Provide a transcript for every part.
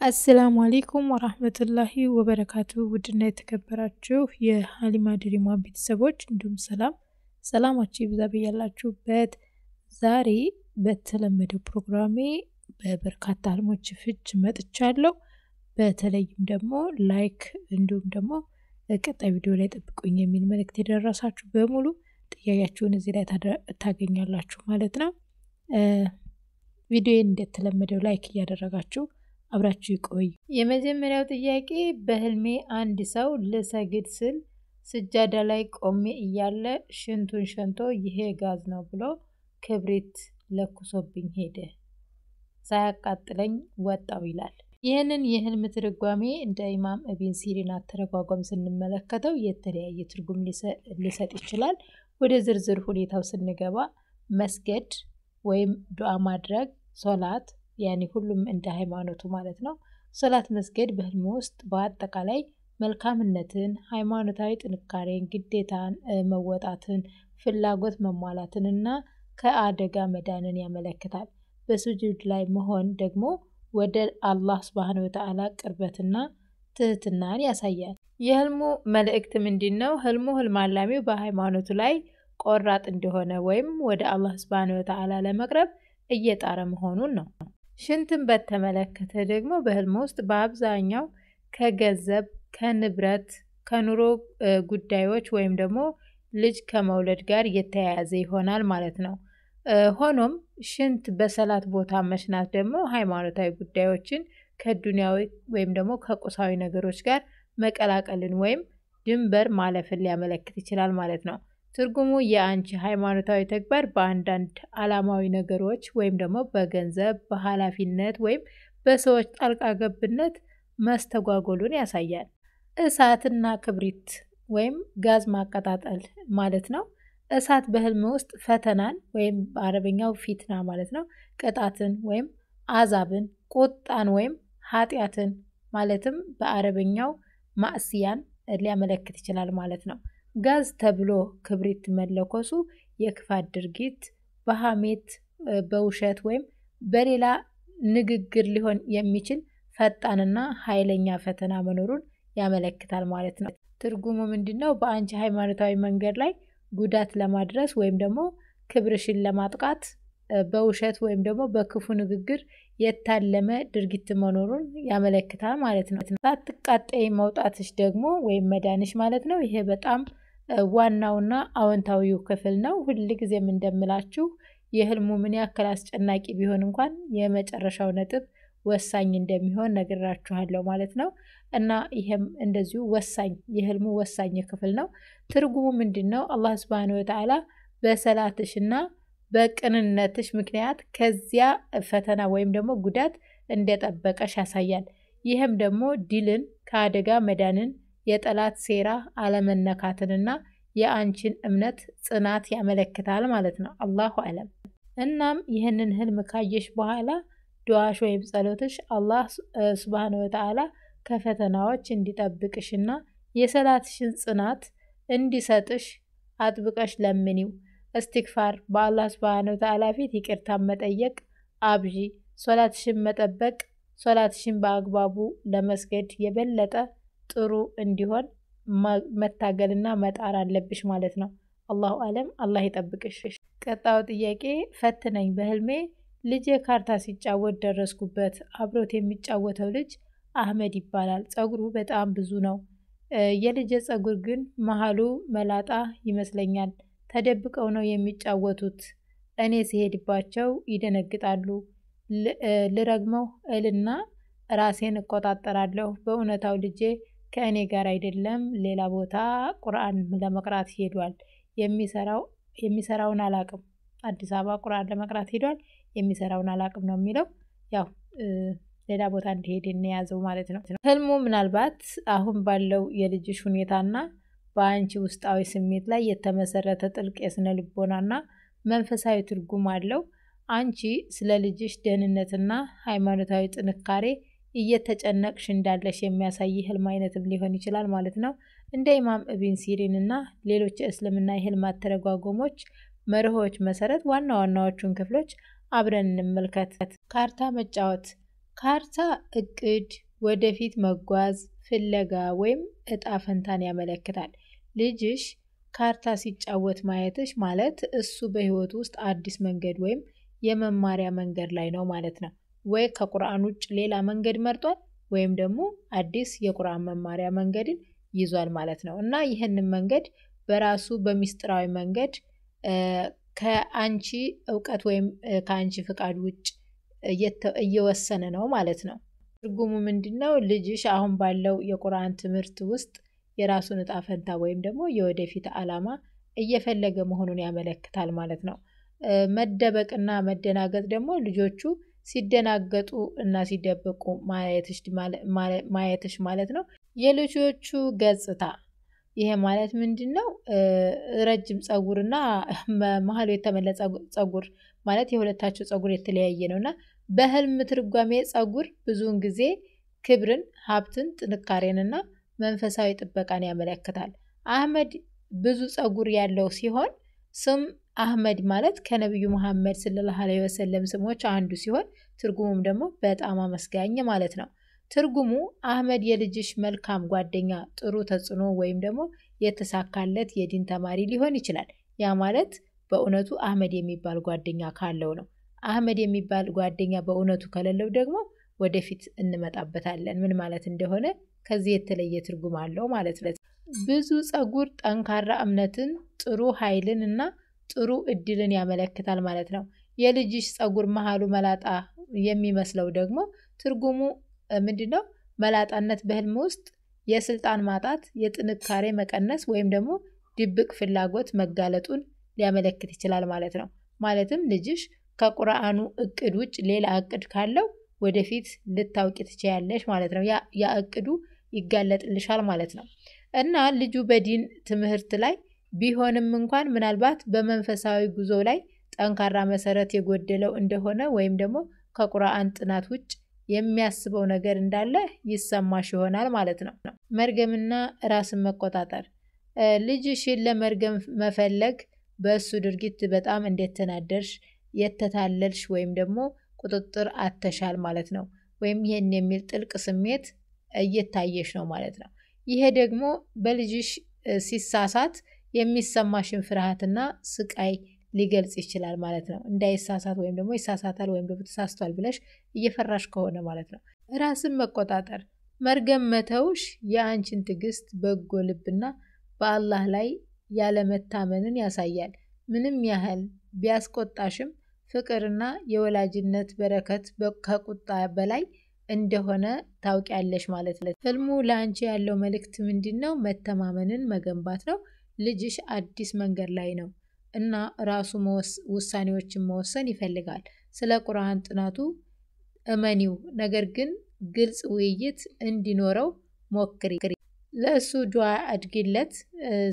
አሰላሙ አለይኩም ወራህመቱላሂ ወበረካቱ። ውድና የተከበራችሁ የሀሊማ ድሪማ ቤተሰቦች እንዲሁም ሰላማችሁ ይብዛ በያላችሁበት። ዛሬ በተለመደው ፕሮግራሜ በበርካታ ህልሞች ፍች መጥቻለሁ። በተለይም ደግሞ ላይክ እንዲሁም ደግሞ ቀጣይ ቪዲዮ ላይ ጠብቁኝ የሚል መልእክት የደረሳችሁ በሙሉ ጥያቄያችሁን እዚህ ላይ ታገኛላችሁ ማለት ነው። ቪዲዮን እንደተለመደው ላይክ እያደረጋችሁ አብራችሁ ይቆዩ። የመጀመሪያው ጥያቄ በህልሜ አንድ ሰው ልሰግድ ስል ስጃዳ ላይ ቆሜ እያለ ሽንቱን ሸንቶ ይሄ ጋዝ ነው ብሎ ክብሪት ለኩሶብኝ ሄደ፣ ሳያቃጥለኝ ወጣው ይላል። ይህንን የህልም ትርጓሜ እንደ ኢማም ኢብን ሲሪን አተረጓጓም ስንመለከተው የተለያየ ትርጉም ሊሰጥ ይችላል። ወደ ዝርዝር ሁኔታው ስንገባ መስገድ ወይም ዱዓ ማድረግ፣ ሶላት ያኒ ሁሉም እንደ ሃይማኖቱ ማለት ነው። ሶላት መስገድ በህልም ውስጥ በአጠቃላይ መልካምነትን፣ ሃይማኖታዊ ጥንካሬን፣ ግዴታን መወጣትን፣ ፍላጎት መሟላትን እና ከአደጋ መዳንን ያመለክታል። በሱጁድ ላይ መሆን ደግሞ ወደ አላህ ሱብሃነሁ ወተዓላ ቅርበትና ትህትናን ያሳያል። የህልሙ መልእክት ምንድነው? ህልሙ ህልም አላሚው በሃይማኖቱ ላይ ቆራጥ እንደሆነ ወይም ወደ አላህ ሱብሃነሁ ወተዓላ ለመቅረብ እየጣረ መሆኑን ነው። ሽንትን በተመለከተ ደግሞ በህልም ውስጥ በአብዛኛው ከገንዘብ፣ ከንብረት፣ ከኑሮ ጉዳዮች ወይም ደግሞ ልጅ ከመውለድ ጋር የተያያዘ ይሆናል ማለት ነው። ሆኖም ሽንት በሰላት ቦታ መሽናት ደግሞ ሃይማኖታዊ ጉዳዮችን ከዱንያዊ ወይም ደግሞ ከቁሳዊ ነገሮች ጋር መቀላቀልን ወይም ድንበር ማለፍን ሊያመለክት ይችላል ማለት ነው። ትርጉሙ የአንቺ ሃይማኖታዊ ተግባር በአንዳንድ ዓላማዊ ነገሮች ወይም ደግሞ በገንዘብ፣ በኃላፊነት ወይም በሰዎች ጣልቃ ገብነት መስተጓጎሉን ያሳያል። እሳትና ክብሪት ወይም ጋዝ ማቀጣጠል ማለት ነው። እሳት በህልም ውስጥ ፈተናን ወይም በአረበኛው ፊትና ማለት ነው፣ ቅጣትን ወይም አዛብን፣ ቁጣን ወይም ኃጢአትን ማለትም በአረበኛው ማዕስያን ሊያመለክት ይችላል ማለት ነው። ጋዝ ተብሎ ክብሪት መለኮሱ የክፋት ድርጊት በሐሜት፣ በውሸት ወይም በሌላ ንግግር ሊሆን የሚችል ፈጣንና ኃይለኛ ፈተና መኖሩን ያመለክታል ማለት ነው። ትርጉሙ ምንድነው? በአንቺ ሃይማኖታዊ መንገድ ላይ ጉዳት ለማድረስ ወይም ደግሞ ክብርሽን ለማጥቃት በውሸት ወይም ደግሞ በክፉ ንግግር የታለመ ድርጊት መኖሩን ያመለክታል ማለት ነው። ሳትቃጠይ መውጣትሽ ደግሞ ወይም መዳንሽ ማለት ነው። ይሄ በጣም ዋናውና አዎንታዊው ክፍል ነው። ሁልጊዜም እንደምላችሁ የህልሙ ምን ያክል አስጨናቂ ቢሆን እንኳን የመጨረሻው ነጥብ ወሳኝ እንደሚሆን ነግራችኋለሁ ማለት ነው። እና ይሄም እንደዚሁ ወሳኝ የህልሙ ወሳኝ ክፍል ነው። ትርጉሙ ምንድነው? አላህ ሱብሃነሁ ወተዓላ በሰላትሽና በቅንነትሽ ምክንያት ከዚያ ፈተና ወይም ደግሞ ጉዳት እንደጠበቀሽ ያሳያል። ይህም ደግሞ ድልን፣ ከአደጋ መዳንን፣ የጠላት ሴራ አለመነካትንና የአንቺን እምነት ጽናት ያመለክታል ማለት ነው። አላሁ አለም። እናም ይህንን ህልም ካየሽ በኋላ ዱዓሽ ወይም ጸሎትሽ አላህ ሱብሃነሁ ወተዓላ ከፈተናዎች እንዲጠብቅሽና የሰላትሽን ጽናት እንዲሰጥሽ አጥብቀሽ ለምኒው። እስትግፋር፣ በአላህ ሱብሃነሁ ወተዓላ ፊት ይቅርታ መጠየቅ አብዢ። ሶላትሽን መጠበቅ፣ ሶላትሽን በአግባቡ ለመስገድ የበለጠ ጥሩ እንዲሆን መታገልና መጣር አለብሽ ማለት ነው። አላሁ አለም። አላህ ይጠብቅሽ። ቀጣዩ ጥያቄ ፈትነኝ። በህልሜ ልጄ ካርታ ሲጫወት ደረስኩበት። አብሮት የሚጫወተው ልጅ አህመድ ይባላል። ጸጉሩ በጣም ብዙ ነው። የልጄ ጸጉር ግን መሃሉ መላጣ ይመስለኛል። ተደብቀው ነው የሚጫወቱት። እኔ ሲሄድባቸው ይደነግጣሉ። ልረግመው እልና ራሴን እቆጣጠራለሁ። በእውነታው ልጄ ከእኔ ጋር አይደለም፣ ሌላ ቦታ ቁርአን ለመቅራት ሄዷል። የሚሰራውን አላቅም። አዲስ አበባ ቁርአን ለመቅራት ሄዷል። የሚሰራውን አላቅም ነው የሚለው። ያው ሌላ ቦታ እንዲሄድ እንያዘው ማለት ነው። ህልሙ ምናልባት አሁን ባለው የልጅሽ ሁኔታና በአንቺ ውስጣዊ ስሜት ላይ የተመሰረተ ጥልቅ የስነ ልቦናና መንፈሳዊ ትርጉም አለው። አንቺ ስለ ልጅሽ ደህንነትና ሃይማኖታዊ ጥንካሬ እየተጨነቅሽ እንዳለሽ የሚያሳይ ህልም አይነትም ሊሆን ይችላል ማለት ነው። እንደ ኢማም ኢብን ሲሪን እና ሌሎች የእስልምና የህልም አተረጓጎሞች መርሆች መሰረት ዋና ዋናዎቹን ክፍሎች አብረን እንመልከት። ካርታ መጫወት ካርታ እቅድ፣ ወደፊት መጓዝ፣ ፍለጋ ወይም እጣ ፈንታን ያመለክታል። ልጅሽ ካርታ ሲጫወት ማየትሽ ማለት እሱ በህይወት ውስጥ አዲስ መንገድ ወይም የመማሪያ መንገድ ላይ ነው ማለት ነው። ወይ ከቁርአን ውጭ ሌላ መንገድ መርጧል ወይም ደግሞ አዲስ የቁርአን መማሪያ መንገድን ይዟል ማለት ነው። እና ይህንን መንገድ በራሱ በሚስጥራዊ መንገድ ከአንቺ እውቀት ወይም ከአንቺ ፍቃድ ውጭ እየወሰነ ነው ማለት ነው። ትርጉሙ ምንድነው? ልጅሽ አሁን ባለው የቁርአን ትምህርት ውስጥ የራሱን እጣ ፈንታ ወይም ደግሞ የወደፊት ዓላማ እየፈለገ መሆኑን ያመለክታል ማለት ነው። መደበቅና መደናገጥ ደግሞ ልጆቹ ሲደናገጡ እና ሲደበቁ ማየትሽ ማለት ነው። የልጆቹ ገጽታ ይሄ ማለት ምንድነው? ረጅም ፀጉርና መሀሉ የተመለጠ ፀጉር ማለት የሁለታቸው ፀጉር የተለያየ ነውና በህልም ትርጓሜ ፀጉር ብዙውን ጊዜ ክብርን፣ ሀብትን፣ ጥንካሬንና መንፈሳዊ ጥበቃን ያመለክታል። አህመድ ብዙ ፀጉር ያለው ሲሆን ስም አህመድ ማለት ከነብዩ መሐመድ ሰለላሁ ዐለይሂ ወሰለም ስሞች አንዱ ሲሆን ትርጉሙም ደግሞ በጣም አመስጋኝ ማለት ነው። ትርጉሙ አህመድ የልጅሽ መልካም ጓደኛ፣ ጥሩ ተጽዕኖ ወይም ደግሞ የተሳካለት የዲን ተማሪ ሊሆን ይችላል። ያ ማለት በእውነቱ አህመድ የሚባል ጓደኛ ካለው ነው። አህመድ የሚባል ጓደኛ በእውነቱ ከሌለው ደግሞ ወደፊት እንመጣበታለን ምን ማለት እንደሆነ። ከዚህ የተለየ ትርጉም አለው ማለት ነው። ብዙ ፀጉር ጠንካራ እምነትን፣ ጥሩ ኃይልን እና ጥሩ እድልን ያመለክታል ማለት ነው። የልጅሽ ፀጉር መሃሉ መላጣ የሚመስለው ደግሞ ትርጉሙ ምንድነው? መላጣነት በህልም ውስጥ የስልጣን ማጣት፣ የጥንካሬ መቀነስ ወይም ደግሞ ድብቅ ፍላጎት መጋለጡን ሊያመለክት ይችላል ማለት ነው። ማለትም ልጅሽ ከቁርአኑ እቅድ ውጭ ሌላ እቅድ ካለው ወደፊት ልታውቂ ትችያለሽ ማለት ነው። ያ እቅዱ ይጋለጥልሻል ማለት ነው። እና ልጁ በዲን ትምህርት ላይ ቢሆንም እንኳን ምናልባት በመንፈሳዊ ጉዞ ላይ ጠንካራ መሰረት የጎደለው እንደሆነ ወይም ደግሞ ከቁርአን ጥናት ውጭ የሚያስበው ነገር እንዳለ ይሰማሽ ይሆናል ማለት ነው። መርገምና ራስን መቆጣጠር ልጅሽን ለመርገም መፈለግ በእሱ ድርጊት በጣም እንደተናደርሽ፣ የተታለልሽ ወይም ደግሞ ቁጥጥር አተሻል ማለት ነው። ወይም ይሄን የሚል ጥልቅ ስሜት እየታየሽ ነው ማለት ነው። ይሄ ደግሞ በልጅሽ ሲሳሳት የሚሰማሽን ፍርሃትና ስቃይ ሊገልጽ ይችላል ማለት ነው። እንዳይሳሳት ወይም ደግሞ ይሳሳታል ወይም ደግሞ ተሳስቷል ብለሽ እየፈራሽ ከሆነ ማለት ነው። ራስን መቆጣጠር መርገም መተውሽ የአንቺን ትዕግስት፣ በጎ ልብና በአላህ ላይ ያለመታመንን ያሳያል። ምንም ያህል ቢያስቆጣሽም ፍቅርና የወላጅነት በረከት ከቁጣ በላይ እንደሆነ ታውቂያለሽ ማለት ነው። ህልሙ ለአንቺ ያለው መልእክት ምንድነው? መተማመንን መገንባት ነው። ልጅሽ አዲስ መንገድ ላይ ነው እና ራሱ ውሳኔዎችን መወሰን ይፈልጋል። ስለ ቁርአን ጥናቱ እመኒው፣ ነገር ግን ግልጽ ውይይት እንዲኖረው ሞክሪ። ለእሱ ዱዓ አድርጊለት።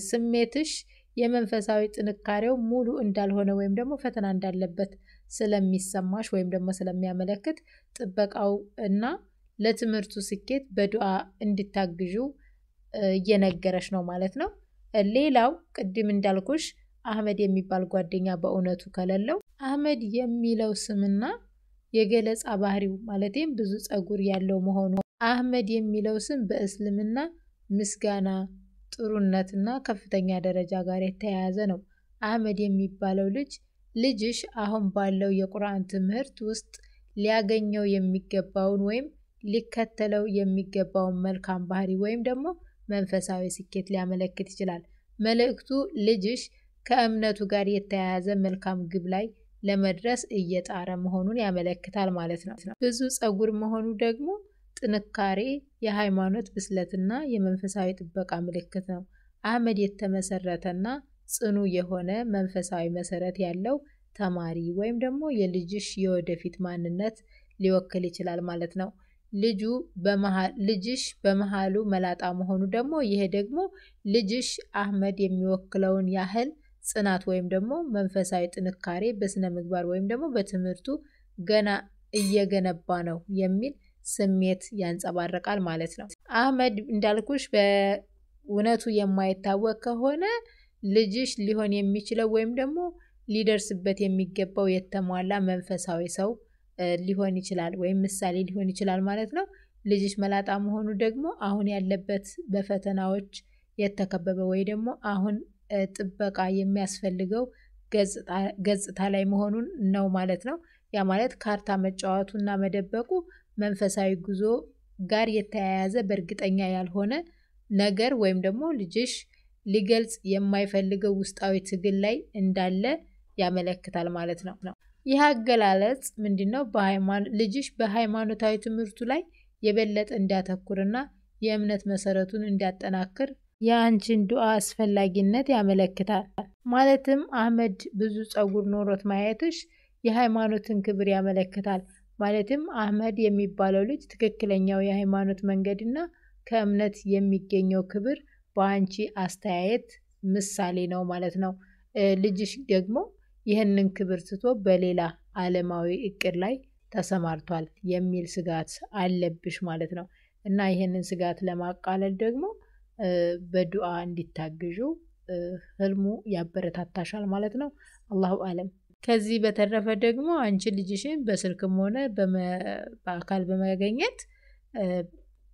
ስሜትሽ የመንፈሳዊ ጥንካሬው ሙሉ እንዳልሆነ ወይም ደግሞ ፈተና እንዳለበት ስለሚሰማሽ ወይም ደግሞ ስለሚያመለክት ጥበቃው እና ለትምህርቱ ስኬት በዱዓ እንድታግዡ እየነገረሽ ነው ማለት ነው። ሌላው ቅድም እንዳልኩሽ አህመድ የሚባል ጓደኛ በእውነቱ ከሌለው አህመድ የሚለው ስምና የገለጻ ባህሪው ማለትም ብዙ ፀጉር ያለው መሆኑ አህመድ የሚለው ስም በእስልምና ምስጋና፣ ጥሩነትና ከፍተኛ ደረጃ ጋር የተያያዘ ነው። አህመድ የሚባለው ልጅሽ አሁን ባለው የቁርአን ትምህርት ውስጥ ሊያገኘው የሚገባውን ወይም ሊከተለው የሚገባውን መልካም ባህሪ ወይም ደግሞ መንፈሳዊ ስኬት ሊያመለክት ይችላል። መልእክቱ ልጅሽ ከእምነቱ ጋር የተያያዘ መልካም ግብ ላይ ለመድረስ እየጣረ መሆኑን ያመለክታል ማለት ነው። ብዙ ፀጉር መሆኑ ደግሞ ጥንካሬ፣ የሃይማኖት ብስለትና የመንፈሳዊ ጥበቃ ምልክት ነው። አህመድ የተመሰረተና ጽኑ የሆነ መንፈሳዊ መሰረት ያለው ተማሪ ወይም ደግሞ የልጅሽ የወደፊት ማንነት ሊወክል ይችላል ማለት ነው። ልጅሽ በመሃሉ መላጣ መሆኑ ደግሞ ይሄ ደግሞ ልጅሽ አህመድ የሚወክለውን ያህል ጽናት ወይም ደግሞ መንፈሳዊ ጥንካሬ በስነ ምግባር ወይም ደግሞ በትምህርቱ ገና እየገነባ ነው የሚል ስሜት ያንጸባርቃል ማለት ነው። አህመድ እንዳልኩሽ በእውነቱ የማይታወቅ ከሆነ ልጅሽ ሊሆን የሚችለው ወይም ደግሞ ሊደርስበት የሚገባው የተሟላ መንፈሳዊ ሰው ሊሆን ይችላል ወይም ምሳሌ ሊሆን ይችላል ማለት ነው። ልጅሽ መላጣ መሆኑ ደግሞ አሁን ያለበት በፈተናዎች የተከበበ ወይ ደግሞ አሁን ጥበቃ የሚያስፈልገው ገጽታ ላይ መሆኑን ነው ማለት ነው። ያ ማለት ካርታ መጫወቱና መደበቁ መንፈሳዊ ጉዞ ጋር የተያያዘ በእርግጠኛ ያልሆነ ነገር ወይም ደግሞ ልጅሽ ሊገልጽ የማይፈልገው ውስጣዊ ትግል ላይ እንዳለ ያመለክታል ማለት ነው። ይህ አገላለጽ ምንድነው? ልጅሽ በሃይማኖታዊ ትምህርቱ ላይ የበለጠ እንዲያተኩርና የእምነት መሰረቱን እንዲያጠናክር የአንቺን ዱዓ አስፈላጊነት ያመለክታል። ማለትም አህመድ ብዙ ጸጉር ኖሮት ማየትሽ የሃይማኖትን ክብር ያመለክታል። ማለትም አህመድ የሚባለው ልጅ ትክክለኛው የሃይማኖት መንገድና ከእምነት የሚገኘው ክብር በአንቺ አስተያየት ምሳሌ ነው ማለት ነው። ልጅሽ ደግሞ ይህንን ክብር ትቶ በሌላ ዓለማዊ እቅድ ላይ ተሰማርቷል የሚል ስጋት አለብሽ ማለት ነው። እና ይህንን ስጋት ለማቃለል ደግሞ በዱዓ እንዲታግዡ ህልሙ ያበረታታሻል ማለት ነው። አላሁ አለም። ከዚህ በተረፈ ደግሞ አንቺ ልጅሽን በስልክም ሆነ በአካል በመገኘት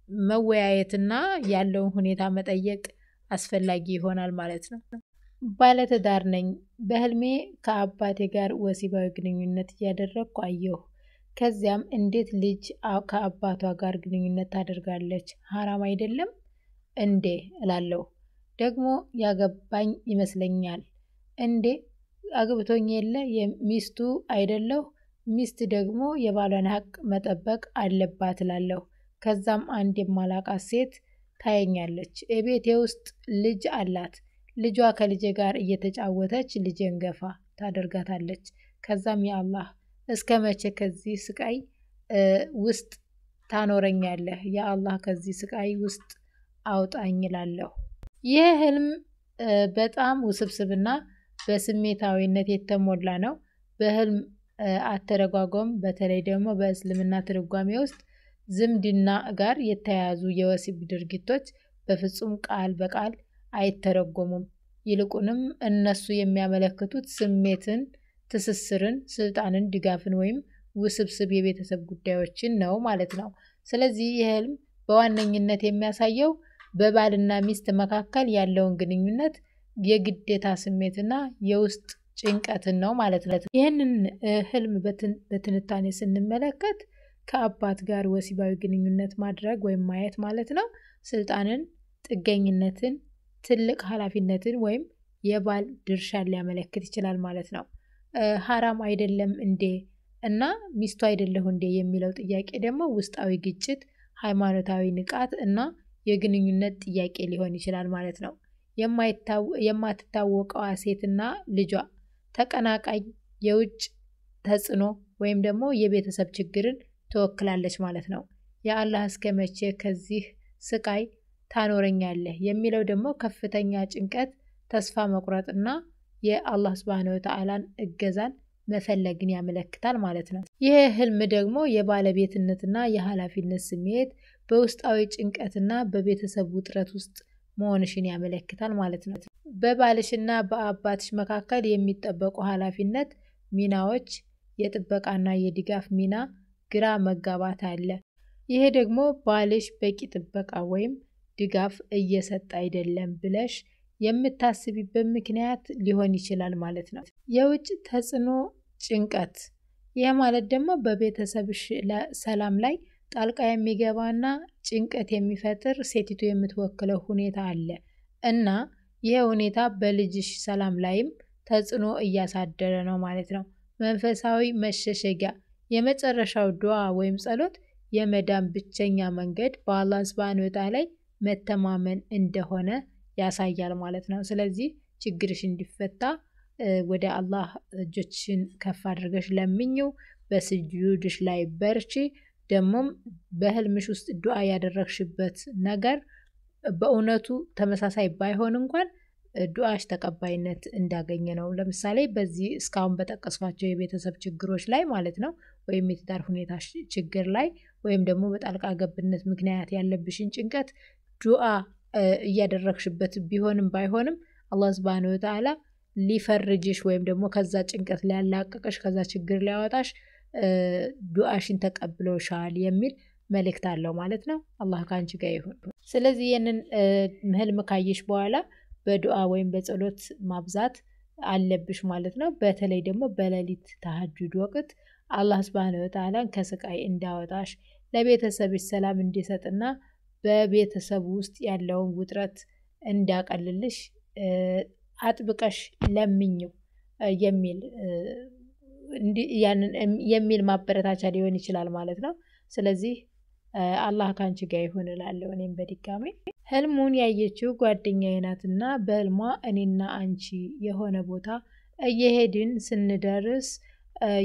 መወያየትና ያለውን ሁኔታ መጠየቅ አስፈላጊ ይሆናል ማለት ነው። ባለትዳር ነኝ። በህልሜ ከአባቴ ጋር ወሲባዊ ግንኙነት እያደረግኩ አየሁ። ከዚያም እንዴት ልጅ ከአባቷ ጋር ግንኙነት ታደርጋለች? ሀራም አይደለም እንዴ እላለሁ። ደግሞ ያገባኝ ይመስለኛል። እንዴ አግብቶኝ የለ ሚስቱ አይደለሁ? ሚስት ደግሞ የባሏን ሀቅ መጠበቅ አለባት እላለሁ። ከዛም አንድ የማላቃት ሴት ታየኛለች። ቤቴ ውስጥ ልጅ አላት። ልጇ ከልጄ ጋር እየተጫወተች ልጄን ገፋ ታደርጋታለች። ከዛም ያአላህ እስከ መቼ ከዚህ ስቃይ ውስጥ ታኖረኛለህ? ያአላህ ከዚህ ስቃይ ውስጥ አውጣኝ እላለሁ። ይህ ህልም በጣም ውስብስብና በስሜታዊነት የተሞላ ነው። በህልም አተረጓጎም በተለይ ደግሞ በእስልምና ትርጓሜ ውስጥ ዝምድና ጋር የተያያዙ የወሲብ ድርጊቶች በፍጹም ቃል በቃል አይተረጎሙም። ይልቁንም እነሱ የሚያመለክቱት ስሜትን፣ ትስስርን፣ ስልጣንን፣ ድጋፍን ወይም ውስብስብ የቤተሰብ ጉዳዮችን ነው ማለት ነው። ስለዚህ ይህ ህልም በዋነኝነት የሚያሳየው በባልና ሚስት መካከል ያለውን ግንኙነት፣ የግዴታ ስሜትና የውስጥ ጭንቀትን ነው ማለት ነው። ይህንን ህልም በትንታኔ ስንመለከት ከአባት ጋር ወሲባዊ ግንኙነት ማድረግ ወይም ማየት ማለት ነው ስልጣንን፣ ጥገኝነትን፣ ትልቅ ኃላፊነትን ወይም የባል ድርሻን ሊያመለክት ይችላል ማለት ነው። ሀራም አይደለም እንዴ እና ሚስቱ አይደለሁ እንዴ የሚለው ጥያቄ ደግሞ ውስጣዊ ግጭት፣ ሃይማኖታዊ ንቃት እና የግንኙነት ጥያቄ ሊሆን ይችላል ማለት ነው። የማትታወቀዋ ሴትና ልጇ ተቀናቃኝ የውጭ ተጽዕኖ ወይም ደግሞ የቤተሰብ ችግርን ትወክላለች ማለት ነው። የአላህ እስከ መቼ ከዚህ ስቃይ ታኖረኛለህ የሚለው ደግሞ ከፍተኛ ጭንቀት፣ ተስፋ መቁረጥና የአላህ ሱብሃነሁ ወተዓላን እገዛን መፈለግን ያመለክታል ማለት ነው። ይህ ህልም ደግሞ የባለቤትነትና የኃላፊነት ስሜት በውስጣዊ ጭንቀትና በቤተሰብ ውጥረት ውስጥ መሆንሽን ያመለክታል ማለት ነው። በባልሽና በአባትሽ መካከል የሚጠበቁ ኃላፊነት ሚናዎች፣ የጥበቃና የድጋፍ ሚና ግራ መጋባት አለ። ይሄ ደግሞ ባልሽ በቂ ጥበቃ ወይም ድጋፍ እየሰጠ አይደለም ብለሽ የምታስቢበት ምክንያት ሊሆን ይችላል ማለት ነው። የውጭ ተጽዕኖ ጭንቀት፣ ይህ ማለት ደግሞ በቤተሰብሽ ሰላም ላይ ጣልቃ የሚገባና ጭንቀት የሚፈጥር ሴቲቱ የምትወክለው ሁኔታ አለ እና ይህ ሁኔታ በልጅሽ ሰላም ላይም ተጽዕኖ እያሳደረ ነው ማለት ነው። መንፈሳዊ መሸሸጊያ፣ የመጨረሻው ዱዓ ወይም ጸሎት የመዳን ብቸኛ መንገድ በአላህ ሱብሃነሁ ወተዓላ ላይ መተማመን እንደሆነ ያሳያል ማለት ነው። ስለዚህ ችግርሽ እንዲፈታ ወደ አላህ እጆችሽን ከፍ አድርገሽ ለምኚው፣ በስጁድሽ ላይ በርቺ። ደግሞም በህልምሽ ውስጥ ዱዓ ያደረግሽበት ነገር በእውነቱ ተመሳሳይ ባይሆን እንኳን ዱዓሽ ተቀባይነት እንዳገኘ ነው። ለምሳሌ በዚህ እስካሁን በጠቀስኳቸው የቤተሰብ ችግሮች ላይ ማለት ነው ወይም የትዳር ሁኔታ ችግር ላይ ወይም ደግሞ በጣልቃ ገብነት ምክንያት ያለብሽን ጭንቀት ዱዓ እያደረግሽበት ቢሆንም ባይሆንም አላህ ሱብሃነሁ ወተዓላ ሊፈርጅሽ ወይም ደግሞ ከዛ ጭንቀት ሊያላቅቅሽ ከዛ ችግር ሊያወጣሽ ዱዓሽን ተቀብሎሻል የሚል መልእክት አለው ማለት ነው። አላህ ካንቺ ጋር ይሁን። ስለዚህ ይህንን ህልም ካየሽ በኋላ በዱዓ ወይም በጸሎት ማብዛት አለብሽ ማለት ነው። በተለይ ደግሞ በሌሊት ተሐጁድ ወቅት አላህ ሱብሃነሁ ወተዓላን ከስቃይ እንዳወጣሽ ለቤተሰብሽ ሰላም እንዲሰጥና በቤተሰቡ ውስጥ ያለውን ውጥረት እንዳቀልልሽ አጥብቀሽ ለምኝው የሚል ማበረታቻ ሊሆን ይችላል ማለት ነው። ስለዚህ አላህ ካንቺ ጋር ይሁን እላለሁ። እኔም በድጋሚ ህልሙን ያየችው ጓደኛዬ ናትና በህልሟ እኔና አንቺ የሆነ ቦታ እየሄድን ስንደርስ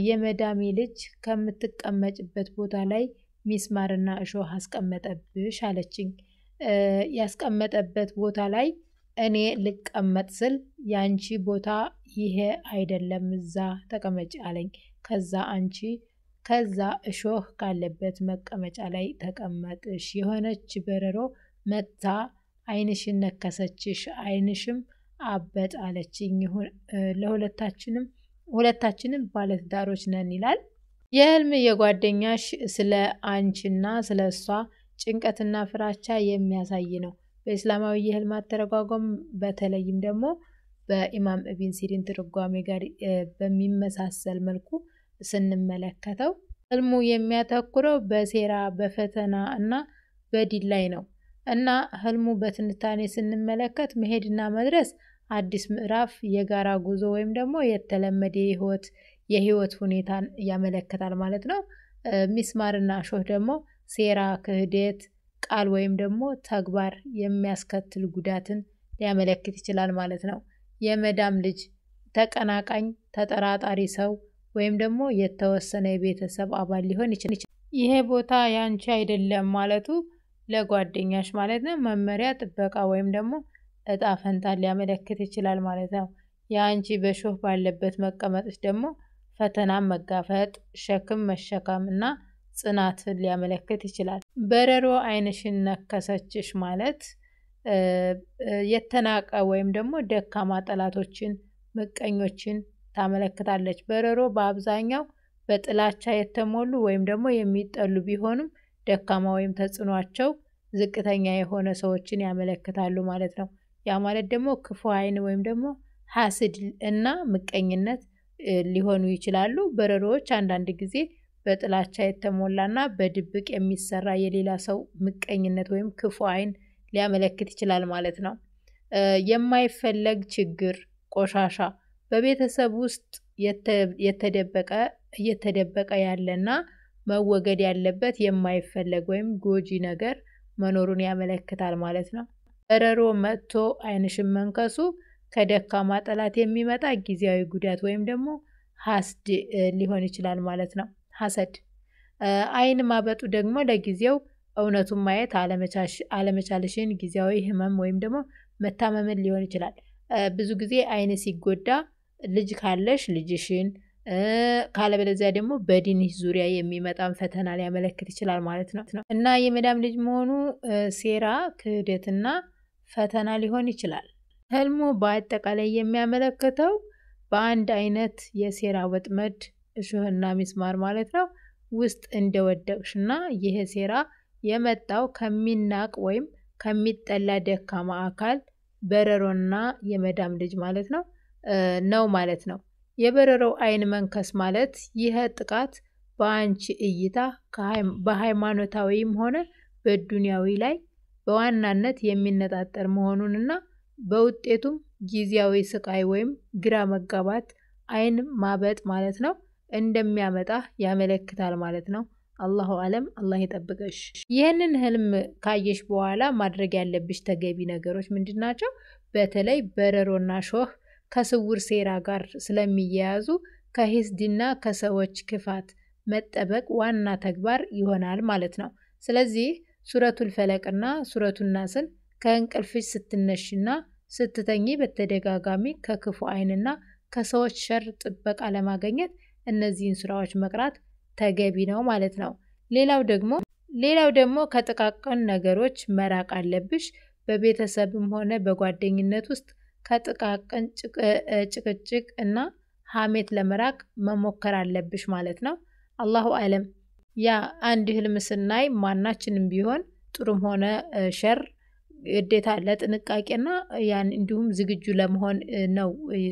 የመዳሜ ልጅ ከምትቀመጭበት ቦታ ላይ ሚስማርና እሾህ አስቀመጠብሽ አለችኝ። ያስቀመጠበት ቦታ ላይ እኔ ልቀመጥ ስል ያንቺ ቦታ ይሄ አይደለም እዛ ተቀመጭ አለኝ። ከዛ እሾህ ካለበት መቀመጫ ላይ ተቀመጥሽ። የሆነች በረሮ መታ አይንሽን ነከሰችሽ፣ አይንሽም አበጥ አለችኝ። ሁለታችንም ባለትዳሮች ነን ይላል። የህልም የጓደኛሽ ስለ አንቺና ስለ እሷ ጭንቀትና ፍራቻ የሚያሳይ ነው። በእስላማዊ የህልም አተረጓጎም በተለይም ደግሞ በኢማም ኢብን ሲሪን ትርጓሜ ጋር በሚመሳሰል መልኩ ስንመለከተው ህልሙ የሚያተኩረው በሴራ በፈተና እና በዲል ላይ ነው እና ህልሙ በትንታኔ ስንመለከት መሄድና መድረስ አዲስ ምዕራፍ፣ የጋራ ጉዞ ወይም ደግሞ የተለመደ የህይወት ሁኔታን ያመለክታል ማለት ነው። ሚስማርና እሾህ ደግሞ ሴራ፣ ክህደት፣ ቃል ወይም ደግሞ ተግባር የሚያስከትል ጉዳትን ሊያመለክት ይችላል ማለት ነው። የመዳም ልጅ ተቀናቃኝ፣ ተጠራጣሪ ሰው ወይም ደግሞ የተወሰነ የቤተሰብ አባል ሊሆን ይችላል። ይሄ ቦታ ያንቺ አይደለም ማለቱ ለጓደኛሽ ማለት ነው መመሪያ፣ ጥበቃ ወይም ደግሞ እጣ ፈንታን ሊያመለክት ይችላል ማለት ነው። የአንቺ በእሾህ ባለበት መቀመጥሽ ደግሞ ፈተናን መጋፈጥ፣ ሸክም መሸከም እና ጽናትን ሊያመለክት ይችላል። በረሮ አይንሽን ነከሰችሽ ማለት የተናቀ ወይም ደግሞ ደካማ ጠላቶችን፣ ምቀኞችን ታመለክታለች። በረሮ በአብዛኛው በጥላቻ የተሞሉ ወይም ደግሞ የሚጠሉ ቢሆኑም ደካማ ወይም ተጽዕኗቸው ዝቅተኛ የሆነ ሰዎችን ያመለክታሉ ማለት ነው። ያ ማለት ደግሞ ክፉ አይን ወይም ደግሞ ሐስድ እና ምቀኝነት ሊሆኑ ይችላሉ። በረሮዎች አንዳንድ ጊዜ በጥላቻ የተሞላና በድብቅ የሚሰራ የሌላ ሰው ምቀኝነት ወይም ክፉ አይን ሊያመለክት ይችላል ማለት ነው። የማይፈለግ ችግር፣ ቆሻሻ በቤተሰብ ውስጥ እየተደበቀ ያለና መወገድ ያለበት የማይፈለግ ወይም ጎጂ ነገር መኖሩን ያመለክታል ማለት ነው። በረሮ መጥቶ አይንሽን መንከሱ ከደካማ ጠላት የሚመጣ ጊዜያዊ ጉዳት ወይም ደግሞ ሐስድ ሊሆን ይችላል ማለት ነው። ሐሰድ አይን ማበጡ ደግሞ ለጊዜው እውነቱን ማየት አለመቻልሽን፣ ጊዜያዊ ህመም ወይም ደግሞ መታመምን ሊሆን ይችላል። ብዙ ጊዜ አይን ሲጎዳ ልጅ ካለሽ ልጅሽን፣ ካለበለዚያ ደግሞ በዲንሽ ዙሪያ የሚመጣን ፈተና ሊያመለክት ይችላል ማለት ነው እና የመዳም ልጅ መሆኑ ሴራ፣ ክህደትና ፈተና ሊሆን ይችላል። ህልሙ በአጠቃላይ የሚያመለክተው በአንድ አይነት የሴራ ወጥመድ እሾህና ሚስማር ማለት ነው ውስጥ እንደወደቅሽና ይህ ሴራ የመጣው ከሚናቅ ወይም ከሚጠላ ደካማ አካል በረሮና የመዳም ልጅ ማለት ነው ማለት ነው። የበረሮው አይን መንከስ ማለት ይህ ጥቃት በአንቺ እይታ በሃይማኖታዊም ሆነ በዱንያዊ ላይ በዋናነት የሚነጣጠር መሆኑንና በውጤቱም ጊዜያዊ ስቃይ ወይም ግራ መጋባት፣ አይን ማበጥ ማለት ነው እንደሚያመጣ ያመለክታል ማለት ነው። አላሁ አለም። አላህ ይጠብቅሽ። ይህንን ህልም ካየሽ በኋላ ማድረግ ያለብሽ ተገቢ ነገሮች ምንድናቸው? በተለይ በረሮና እሾህ ከስውር ሴራ ጋር ስለሚያያዙ ከሂስድና ከሰዎች ክፋት መጠበቅ ዋና ተግባር ይሆናል ማለት ነው። ስለዚህ ሱረቱል ፈለቅና ሱረቱን ናስን ከእንቅልፍሽ ስትነሽና ስትተኚ በተደጋጋሚ ከክፉ አይንና ከሰዎች ሸር ጥበቃ ለማግኘት እነዚህን ሱራዎች መቅራት ተገቢ ነው ማለት ነው። ሌላው ደግሞ ከጥቃቅን ነገሮች መራቅ አለብሽ። በቤተሰብም ሆነ በጓደኝነት ውስጥ ከጥቃቅን ጭቅጭቅ እና ሐሜት ለመራቅ መሞከር አለብሽ ማለት ነው። አላሁ አለም። ያ አንድ ህልም ስናይ ማናችንም ቢሆን ጥሩም ሆነ ሸር ግዴታ ለጥንቃቄና ያን እንዲሁም ዝግጁ ለመሆን ነው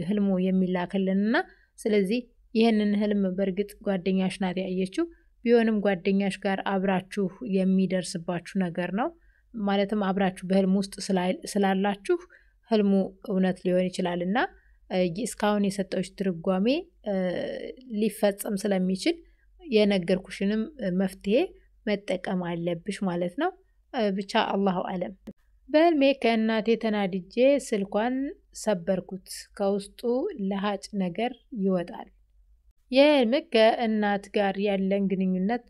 ህልሙ የሚላክልንና ስለዚህ ይሄንን ህልም በርግጥ ጓደኛሽ ናት ያየችው ቢሆንም ጓደኛሽ ጋር አብራችሁ የሚደርስባችሁ ነገር ነው ማለትም አብራችሁ በህልም ውስጥ ስላላችሁ ህልሙ እውነት ሊሆን ይችላልና እስካሁን የሰጠውሽ ትርጓሜ ሊፈጸም ስለሚችል የነገርኩሽንም መፍትሄ መጠቀም አለብሽ ማለት ነው። ብቻ አላሁ አለም። በህልሜ ከእናቴ ተናድጄ ስልኳን ሰበርኩት። ከውስጡ ለሃጭ ነገር ይወጣል። የህልም ከእናት ጋር ያለን ግንኙነት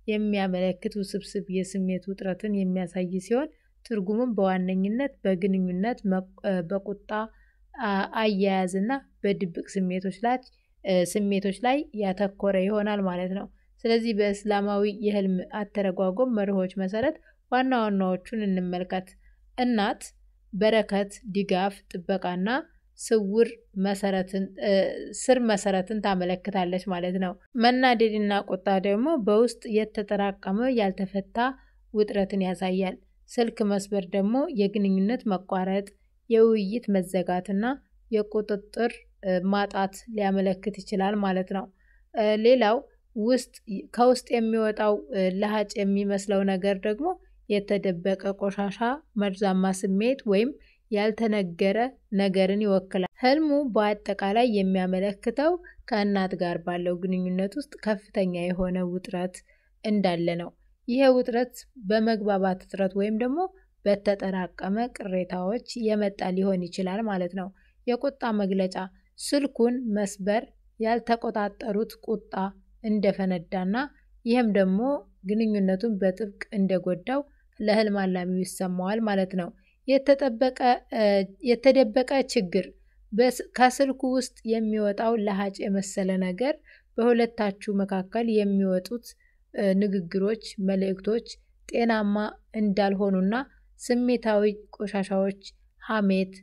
የሚያመለክት ውስብስብ የስሜት ውጥረትን የሚያሳይ ሲሆን ትርጉሙም በዋነኝነት በግንኙነት በቁጣ አያያዝና በድብቅ ስሜቶች ላይ ያተኮረ ይሆናል ማለት ነው። ስለዚህ በእስላማዊ የህልም አተረጓጎም መርሆች መሰረት ዋና ዋናዎቹን እንመልከት። እናት በረከት፣ ድጋፍ፣ ጥበቃና ስር መሰረትን ታመለክታለች ማለት ነው። መናደድና ቁጣ ደግሞ በውስጥ የተጠራቀመ ያልተፈታ ውጥረትን ያሳያል። ስልክ መስበር ደግሞ የግንኙነት መቋረጥ፣ የውይይት መዘጋትና የቁጥጥር ማጣት ሊያመለክት ይችላል ማለት ነው። ሌላው ከውስጥ የሚወጣው ለሃጭ የሚመስለው ነገር ደግሞ የተደበቀ ቆሻሻ፣ መርዛማ ስሜት ወይም ያልተነገረ ነገርን ይወክላል። ህልሙ በአጠቃላይ የሚያመለክተው ከእናት ጋር ባለው ግንኙነት ውስጥ ከፍተኛ የሆነ ውጥረት እንዳለ ነው። ይሄ ውጥረት በመግባባት እጥረት ወይም ደግሞ በተጠራቀመ ቅሬታዎች የመጣ ሊሆን ይችላል ማለት ነው። የቁጣ መግለጫ ስልኩን መስበር ያልተቆጣጠሩት ቁጣ እንደፈነዳና ይህም ደግሞ ግንኙነቱን በጥብቅ እንደጎዳው ለህልም አላሚው ይሰማዋል ማለት ነው። የተደበቀ ችግር ከስልኩ ውስጥ የሚወጣው ለሃጭ የመሰለ ነገር በሁለታችሁ መካከል የሚወጡት ንግግሮች፣ መልእክቶች ጤናማ እንዳልሆኑና ስሜታዊ ቆሻሻዎች፣ ሐሜት፣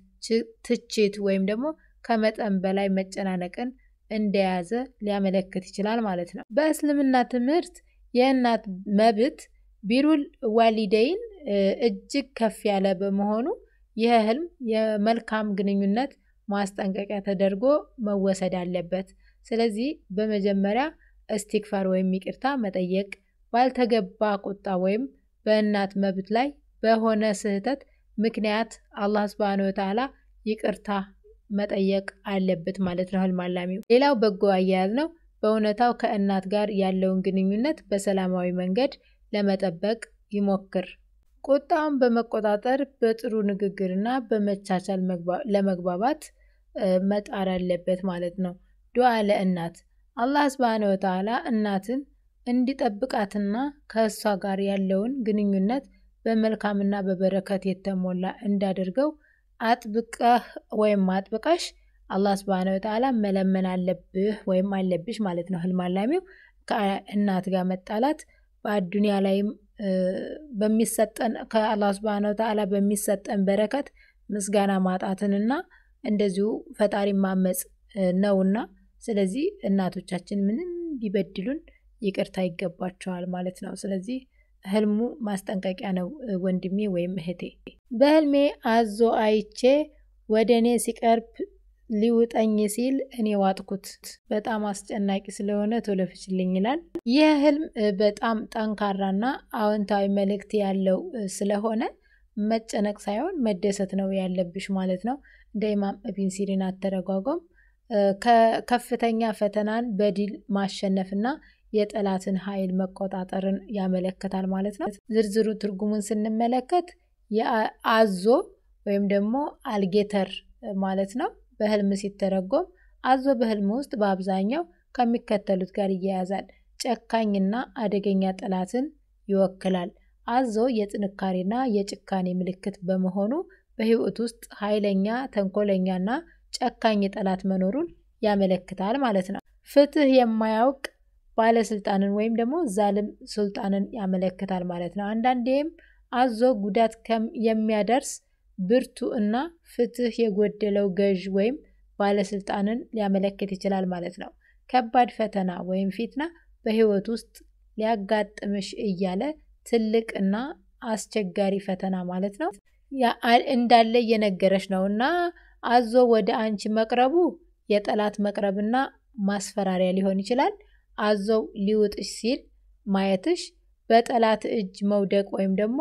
ትችት ወይም ደግሞ ከመጠን በላይ መጨናነቅን እንደያዘ ሊያመለክት ይችላል ማለት ነው። በእስልምና ትምህርት የእናት መብት ቢሩል ዋሊደይን እጅግ ከፍ ያለ በመሆኑ ይህ ህልም የመልካም ግንኙነት ማስጠንቀቂያ ተደርጎ መወሰድ አለበት። ስለዚህ በመጀመሪያ እስቲግፋር ወይም ይቅርታ መጠየቅ፣ ባልተገባ ቁጣ ወይም በእናት መብት ላይ በሆነ ስህተት ምክንያት አላህ ሱብሃነሁ ወተዓላ ይቅርታ መጠየቅ አለበት ማለት ነው ህልም አላሚው። ሌላው በጎ አያያዝ ነው። በእውነታው ከእናት ጋር ያለውን ግንኙነት በሰላማዊ መንገድ ለመጠበቅ ይሞክር። ቁጣውን በመቆጣጠር በጥሩ ንግግርና በመቻቻል ለመግባባት መጣር አለበት ማለት ነው። ዱዓ ለእናት አላህ ሱብሃነሁ ወተዓላ እናትን እንዲጠብቃትና ከእሷ ጋር ያለውን ግንኙነት በመልካምና በበረከት የተሞላ እንዳደርገው አጥብቀህ ወይም አጥብቀሽ አላህ ሱብሃነሁ ወተዓላ መለመን አለብህ ወይም አለብሽ ማለት ነው። ህልም አላሚው ከእናት ጋር መጣላት በአዱንያ ላይም በሚሰጠን ከአላህ ሱብሃነሁ ወተዓላ በሚሰጠን በረከት ምስጋና ማጣትንና እንደዚሁ ፈጣሪ ማመጽ ነውና ስለዚህ እናቶቻችን ምንም ቢበድሉን ይቅርታ ይገባቸዋል ማለት ነው። ስለዚህ ህልሙ ማስጠንቀቂያ ነው ወንድሜ ወይም እህቴ። በህልሜ አዞ አይቼ ወደኔ ሲቀርብ ሊውጠኝ ሲል እኔ ዋጥኩት። በጣም አስጨናቂ ስለሆነ ቶሎ ፍችልኝ ይላል። ይህ ህልም በጣም ጠንካራና አዎንታዊ መልእክት ያለው ስለሆነ መጨነቅ ሳይሆን መደሰት ነው ያለብሽ ማለት ነው። እንደ ኢማም ኢብን ሲሪን አተረጓጎም ከከፍተኛ ፈተናን በድል ማሸነፍና የጠላትን ኃይል መቆጣጠርን ያመለክታል ማለት ነው። ዝርዝሩ ትርጉሙን ስንመለከት የአዞ ወይም ደግሞ አልጌተር ማለት ነው። በህልም ሲተረጎም አዞ በህልም ውስጥ በአብዛኛው ከሚከተሉት ጋር ይያያዛል። ጨካኝና አደገኛ ጠላትን ይወክላል። አዞ የጥንካሬና የጭካኔ ምልክት በመሆኑ በህይወት ውስጥ ኃይለኛ፣ ተንኮለኛና ጨካኝ ጠላት መኖሩን ያመለክታል ማለት ነው። ፍትህ የማያውቅ ባለስልጣንን ወይም ደግሞ ዛልም ሱልጣንን ያመለክታል ማለት ነው። አንዳንዴም አዞ ጉዳት የሚያደርስ ብርቱ እና ፍትህ የጎደለው ገዥ ወይም ባለስልጣንን ሊያመለክት ይችላል ማለት ነው። ከባድ ፈተና ወይም ፊትና በህይወት ውስጥ ሊያጋጥምሽ እያለ ትልቅና አስቸጋሪ ፈተና ማለት ነው እንዳለ እየነገረሽ ነውና አዞ ወደ አንቺ መቅረቡ የጠላት መቅረብና ማስፈራሪያ ሊሆን ይችላል። አዞው ሊውጥሽ ሲል ማየትሽ በጠላት እጅ መውደቅ ወይም ደግሞ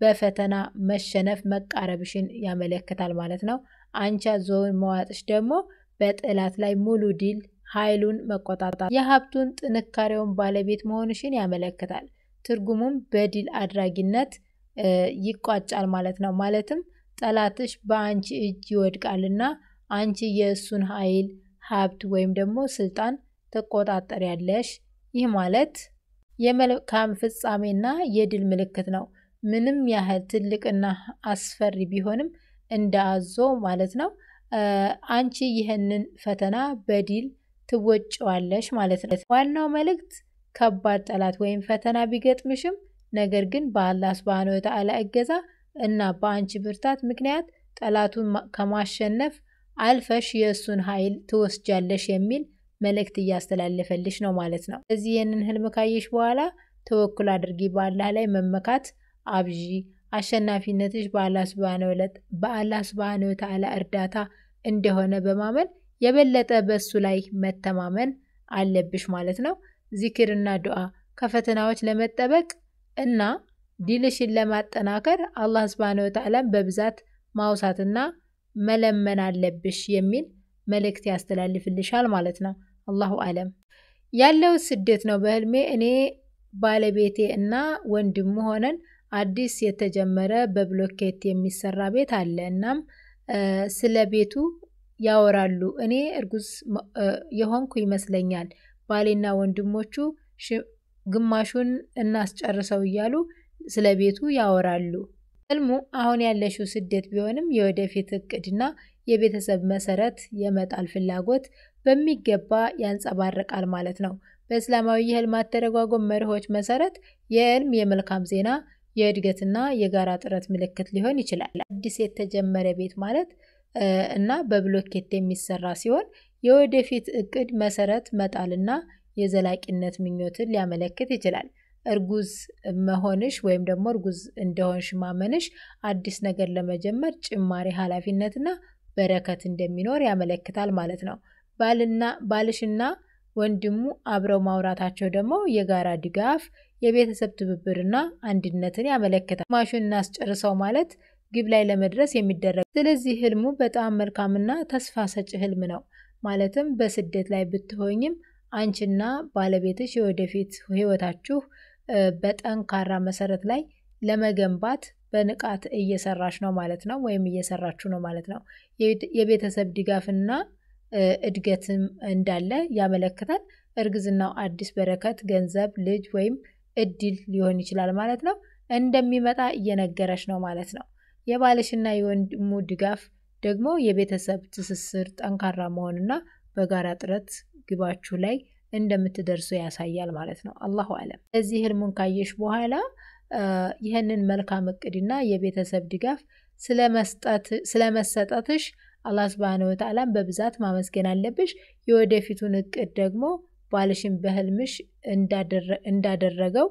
በፈተና መሸነፍ መቃረብሽን ያመለክታል ማለት ነው። አንቺ አዞውን መዋጥሽ ደግሞ በጠላት ላይ ሙሉ ድል ኃይሉን መቆጣጠር የሀብቱን ጥንካሬውን ባለቤት መሆንሽን ያመለክታል። ትርጉሙም በድል አድራጊነት ይቋጫል ማለት ነው። ማለትም ጠላትሽ በአንቺ እጅ ይወድቃልና አንቺ የእሱን ኃይል ሀብት ወይም ደግሞ ስልጣን ተቆጣጠሪያለሽ። ይህ ማለት የመልካም ፍጻሜና የድል ምልክት ነው። ምንም ያህል ትልቅና አስፈሪ ቢሆንም እንደ አዞ ማለት ነው። አንቺ ይህንን ፈተና በድል ትወጪዋለሽ ማለት ነው። ዋናው መልእክት ከባድ ጠላት ወይም ፈተና ቢገጥምሽም ነገር ግን በአላህ ሱብሃነሁ ወተዓላ እገዛ እና በአንቺ ብርታት ምክንያት ጠላቱን ከማሸነፍ አልፈሽ የእሱን ኃይል ትወስጃለሽ የሚል መልእክት እያስተላለፈልሽ ነው ማለት ነው። ስለዚህ ይህንን ህልም ካየሽ በኋላ ተወኩል አድርጊ፣ በአላህ ላይ መመካት አብዢ። አሸናፊነትሽ በአላህ ሱብሃነሁ ወተዓላ እርዳታ እንደሆነ በማመን የበለጠ በሱ ላይ መተማመን አለብሽ ማለት ነው። ዚክርና ዱዓ ከፈተናዎች ለመጠበቅ እና ድልሽን ለማጠናከር አላህ ሱብሃነሁ ወተዓላን በብዛት ማውሳትና መለመን አለብሽ የሚል መልእክት ያስተላልፍልሻል ማለት ነው። አላሁ አለም። ያለው ስደት ነው። በህልሜ እኔ ባለቤቴ እና ወንድሙ ሆነን አዲስ የተጀመረ በብሎኬት የሚሰራ ቤት አለ። እናም ስለ ቤቱ ያወራሉ። እኔ እርጉዝ የሆንኩ ይመስለኛል። ባሌና ወንድሞቹ ግማሹን እናስጨርሰው እያሉ ስለ ቤቱ ያወራሉ። ህልሙ አሁን ያለሽው ስደት ቢሆንም የወደፊት እቅድና የቤተሰብ መሰረት የመጣል ፍላጎት በሚገባ ያንጸባርቃል ማለት ነው። በእስላማዊ የህልም አተረጓጎም መርሆች መሰረት የህልም የመልካም ዜና የእድገትና የጋራ ጥረት ምልክት ሊሆን ይችላል። አዲስ የተጀመረ ቤት ማለት እና በብሎኬት የሚሰራ ሲሆን የወደፊት እቅድ መሰረት መጣልና የዘላቂነት ምኞትን ሊያመለክት ይችላል። እርጉዝ መሆንሽ ወይም ደግሞ እርጉዝ እንደሆንሽ ማመንሽ አዲስ ነገር ለመጀመር ጭማሪ ኃላፊነትና በረከት እንደሚኖር ያመለክታል ማለት ነው። ባልሽና ወንድሙ አብረው ማውራታቸው ደግሞ የጋራ ድጋፍ፣ የቤተሰብ ትብብርና አንድነትን ያመለክታል። ግማሹን እናስጨርሰው ማለት ግብ ላይ ለመድረስ የሚደረግ። ስለዚህ ህልሙ በጣም መልካምና ተስፋ ሰጪ ህልም ነው። ማለትም በስደት ላይ ብትሆኝም አንቺና ባለቤትሽ የወደፊት ህይወታችሁ በጠንካራ መሰረት ላይ ለመገንባት በንቃት እየሰራሽ ነው ማለት ነው፣ ወይም እየሰራችሁ ነው ማለት ነው። የቤተሰብ ድጋፍና እድገትም እንዳለ ያመለክታል። እርግዝናው አዲስ በረከት፣ ገንዘብ፣ ልጅ ወይም እድል ሊሆን ይችላል ማለት ነው እንደሚመጣ እየነገረሽ ነው ማለት ነው። የባልሽና የወንድሙ ድጋፍ ደግሞ የቤተሰብ ትስስር ጠንካራ መሆንና በጋራ ጥረት ግባችሁ ላይ እንደምትደርሱ ያሳያል ማለት ነው። አላሁ አለም። እዚህ ህልሙን ካየሽ በኋላ ይህንን መልካም እቅድና የቤተሰብ ድጋፍ ስለመሰጠትሽ አላህ ሱብሃነሁ ወተዓላን በብዛት ማመስገን አለብሽ። የወደፊቱን እቅድ ደግሞ ባልሽን በህልምሽ እንዳደረገው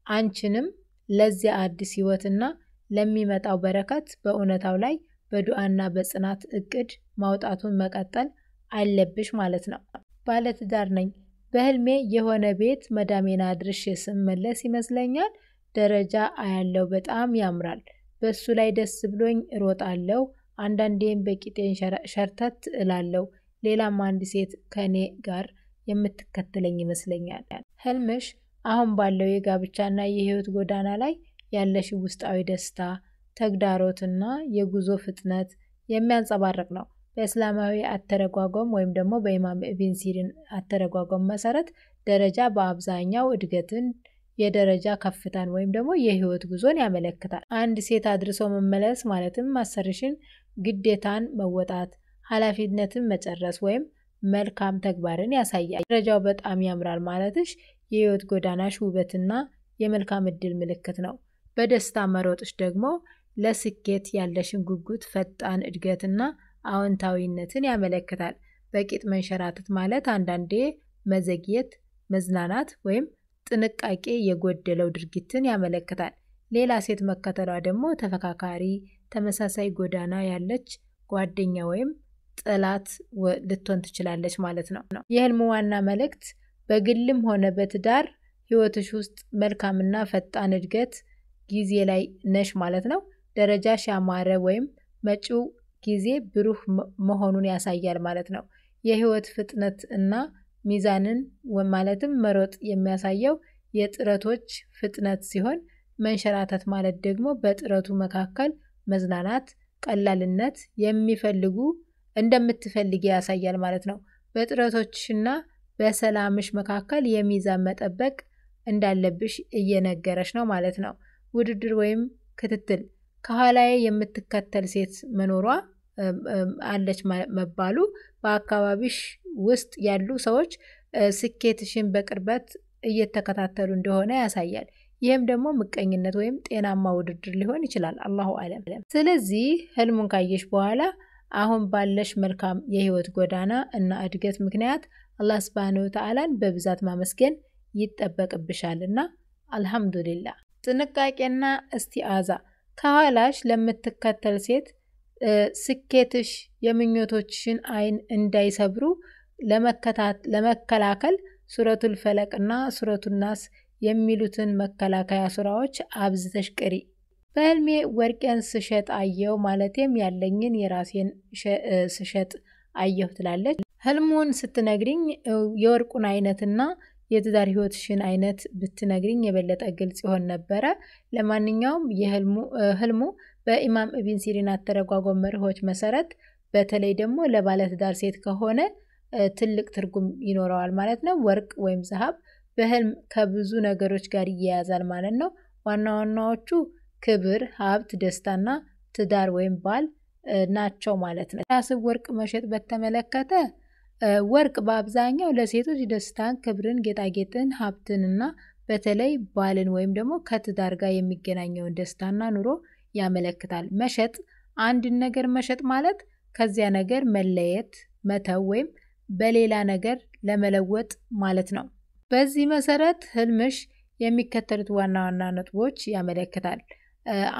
አንቺንም ለዚያ አዲስ ህይወትና ለሚመጣው በረከት በእውነታው ላይ በዱዓና በጽናት እቅድ ማውጣቱን መቀጠል አለብሽ ማለት ነው። ባለትዳር ነኝ። በህልሜ የሆነ ቤት መዳሜና አድርሼ ስመለስ ይመስለኛል። ደረጃ አያለው፣ በጣም ያምራል። በሱ ላይ ደስ ብሎኝ እሮጣለሁ። አንዳንዴም በቂጤን ሸርተት እላለሁ። ሌላም አንድ ሴት ከኔ ጋር የምትከተለኝ ይመስለኛል። ህልምሽ አሁን ባለው የጋብቻና የህይወት ጎዳና ላይ ያለሽ ውስጣዊ ደስታ፣ ተግዳሮትና የጉዞ ፍጥነት የሚያንጸባርቅ ነው። በእስላማዊ አተረጓጎም ወይም ደግሞ በኢማም ኢብን ሲሪን አተረጓጎም መሰረት ደረጃ በአብዛኛው እድገትን፣ የደረጃ ከፍታን ወይም ደግሞ የህይወት ጉዞን ያመለክታል። አንድ ሴት አድርሶ መመለስ ማለትም ማሰርሽን ግዴታን መወጣት፣ ኃላፊነትን መጨረስ ወይም መልካም ተግባርን ያሳያል። ደረጃው በጣም ያምራል ማለትሽ የህይወት ጎዳናሽ ውበትና የመልካም እድል ምልክት ነው። በደስታ መሮጥሽ ደግሞ ለስኬት ያለሽን ጉጉት፣ ፈጣን እድገትና አዎንታዊነትን ያመለክታል። በቂጥ መንሸራተት ማለት አንዳንዴ መዘግየት፣ መዝናናት ወይም ጥንቃቄ የጎደለው ድርጊትን ያመለክታል። ሌላ ሴት መከተሏ ደግሞ ተፈካካሪ፣ ተመሳሳይ ጎዳና ያለች ጓደኛ ወይም ጠላት ልትሆን ትችላለች ማለት ነው። የህልሙ ዋና መልእክት በግልም ሆነ በትዳር ህይወትሽ ውስጥ መልካምና ፈጣን እድገት ጊዜ ላይ ነሽ ማለት ነው። ደረጃሽ ያማረ ወይም መጪው ጊዜ ብሩህ መሆኑን ያሳያል ማለት ነው። የህይወት ፍጥነት እና ሚዛንን ማለትም መሮጥ የሚያሳየው የጥረቶች ፍጥነት ሲሆን መንሸራተት ማለት ደግሞ በጥረቱ መካከል መዝናናት፣ ቀላልነት እንደምትፈልጊ ያሳያል ማለት ነው። በጥረቶችና በሰላምሽ መካከል የሚዛን መጠበቅ እንዳለብሽ እየነገረሽ ነው ማለት ነው። ውድድር ወይም ክትትል ከኋላዬ የምትከተል ሴት መኖሯ አለች መባሉ በአካባቢሽ ውስጥ ያሉ ሰዎች ስኬትሽን በቅርበት እየተከታተሉ እንደሆነ ያሳያል። ይህም ደግሞ ምቀኝነት ወይም ጤናማ ውድድር ሊሆን ይችላል። አላሁ አለም። ስለዚህ ህልሙን ካየሽ በኋላ አሁን ባለሽ መልካም የህይወት ጎዳና እና እድገት ምክንያት አላህ ሱብሓነሁ ወተዓላን በብዛት ማመስገን ይጠበቅብሻልና አልሐምዱሊላህ። ጥንቃቄና እስቲአዛ ከኋላሽ ለምትከተል ሴት ስኬትሽ የምኞቶችሽን አይን እንዳይሰብሩ ለመከላከል ሱረቱል ፈለቅና ሱረቱል ናስ የሚሉትን መከላከያ ሱራዎች አብዝተሽ ቅሪ። በህልሜ ወርቄን ስሸጥ አየሁ ማለቴም ያለኝን የራሴን ስሸጥ አየሁ ትላለች። ህልሙን ስትነግሪኝ የወርቁን አይነትና የትዳር ህይወትሽን አይነት ብትነግሪኝ የበለጠ ግልጽ ይሆን ነበረ። ለማንኛውም ህልሙ በኢማም ኢብን ሲሪን አተረጓጎም መርሆች መሰረት በተለይ ደግሞ ለባለትዳር ሴት ከሆነ ትልቅ ትርጉም ይኖረዋል ማለት ነው። ወርቅ ወይም ዘሃብ በህልም ከብዙ ነገሮች ጋር ይያያዛል ማለት ነው። ዋና ዋናዎቹ ክብር፣ ሀብት፣ ደስታና ትዳር ወይም ባል ናቸው ማለት ነው። ታስብ ወርቅ መሸጥ በተመለከተ ወርቅ በአብዛኛው ለሴቶች ደስታን፣ ክብርን፣ ጌጣጌጥን፣ ሀብትንና በተለይ ባልን ወይም ደግሞ ከትዳር ጋር የሚገናኘውን ደስታና ኑሮ ያመለክታል። መሸጥ አንድን ነገር መሸጥ ማለት ከዚያ ነገር መለየት፣ መተው ወይም በሌላ ነገር ለመለወጥ ማለት ነው። በዚህ መሰረት ህልምሽ የሚከተሉት ዋና ዋና ነጥቦች ያመለክታል።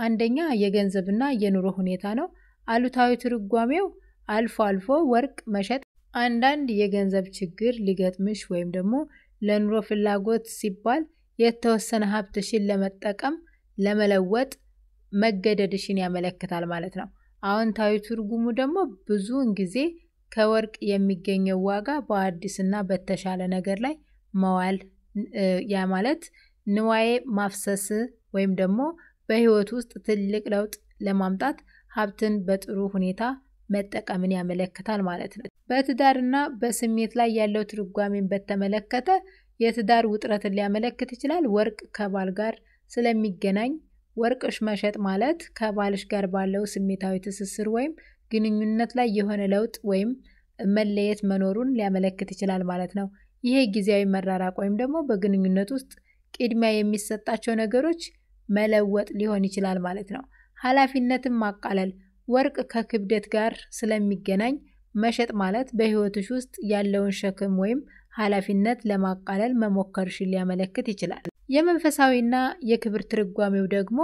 አንደኛ የገንዘብና የኑሮ ሁኔታ ነው። አሉታዊ ትርጓሜው አልፎ አልፎ ወርቅ መሸጥ አንዳንድ የገንዘብ ችግር ሊገጥምሽ ወይም ደግሞ ለኑሮ ፍላጎት ሲባል የተወሰነ ሀብትሽን ለመጠቀም ለመለወጥ መገደድሽን ያመለክታል ማለት ነው። አዎንታዊ ትርጉሙ ደግሞ ብዙውን ጊዜ ከወርቅ የሚገኘው ዋጋ በአዲስና በተሻለ ነገር ላይ መዋል ያ ማለት ንዋዬ ማፍሰስ ወይም ደግሞ በህይወት ውስጥ ትልቅ ለውጥ ለማምጣት ሀብትን በጥሩ ሁኔታ መጠቀምን ያመለክታል ማለት ነው። በትዳርና በስሜት ላይ ያለው ትርጓሜን በተመለከተ የትዳር ውጥረትን ሊያመለክት ይችላል። ወርቅ ከባል ጋር ስለሚገናኝ ወርቅሽ መሸጥ ማለት ከባልሽ ጋር ባለው ስሜታዊ ትስስር ወይም ግንኙነት ላይ የሆነ ለውጥ ወይም መለየት መኖሩን ሊያመለክት ይችላል ማለት ነው። ይሄ ጊዜያዊ መራራቅ ወይም ደግሞ በግንኙነት ውስጥ ቅድሚያ የሚሰጣቸው ነገሮች መለወጥ ሊሆን ይችላል ማለት ነው። ኃላፊነትን ማቃለል ወርቅ ከክብደት ጋር ስለሚገናኝ መሸጥ ማለት በህይወትሽ ውስጥ ያለውን ሸክም ወይም ኃላፊነት ለማቃለል መሞከርሽን ሊያመለክት ይችላል። የመንፈሳዊና የክብር ትርጓሜው ደግሞ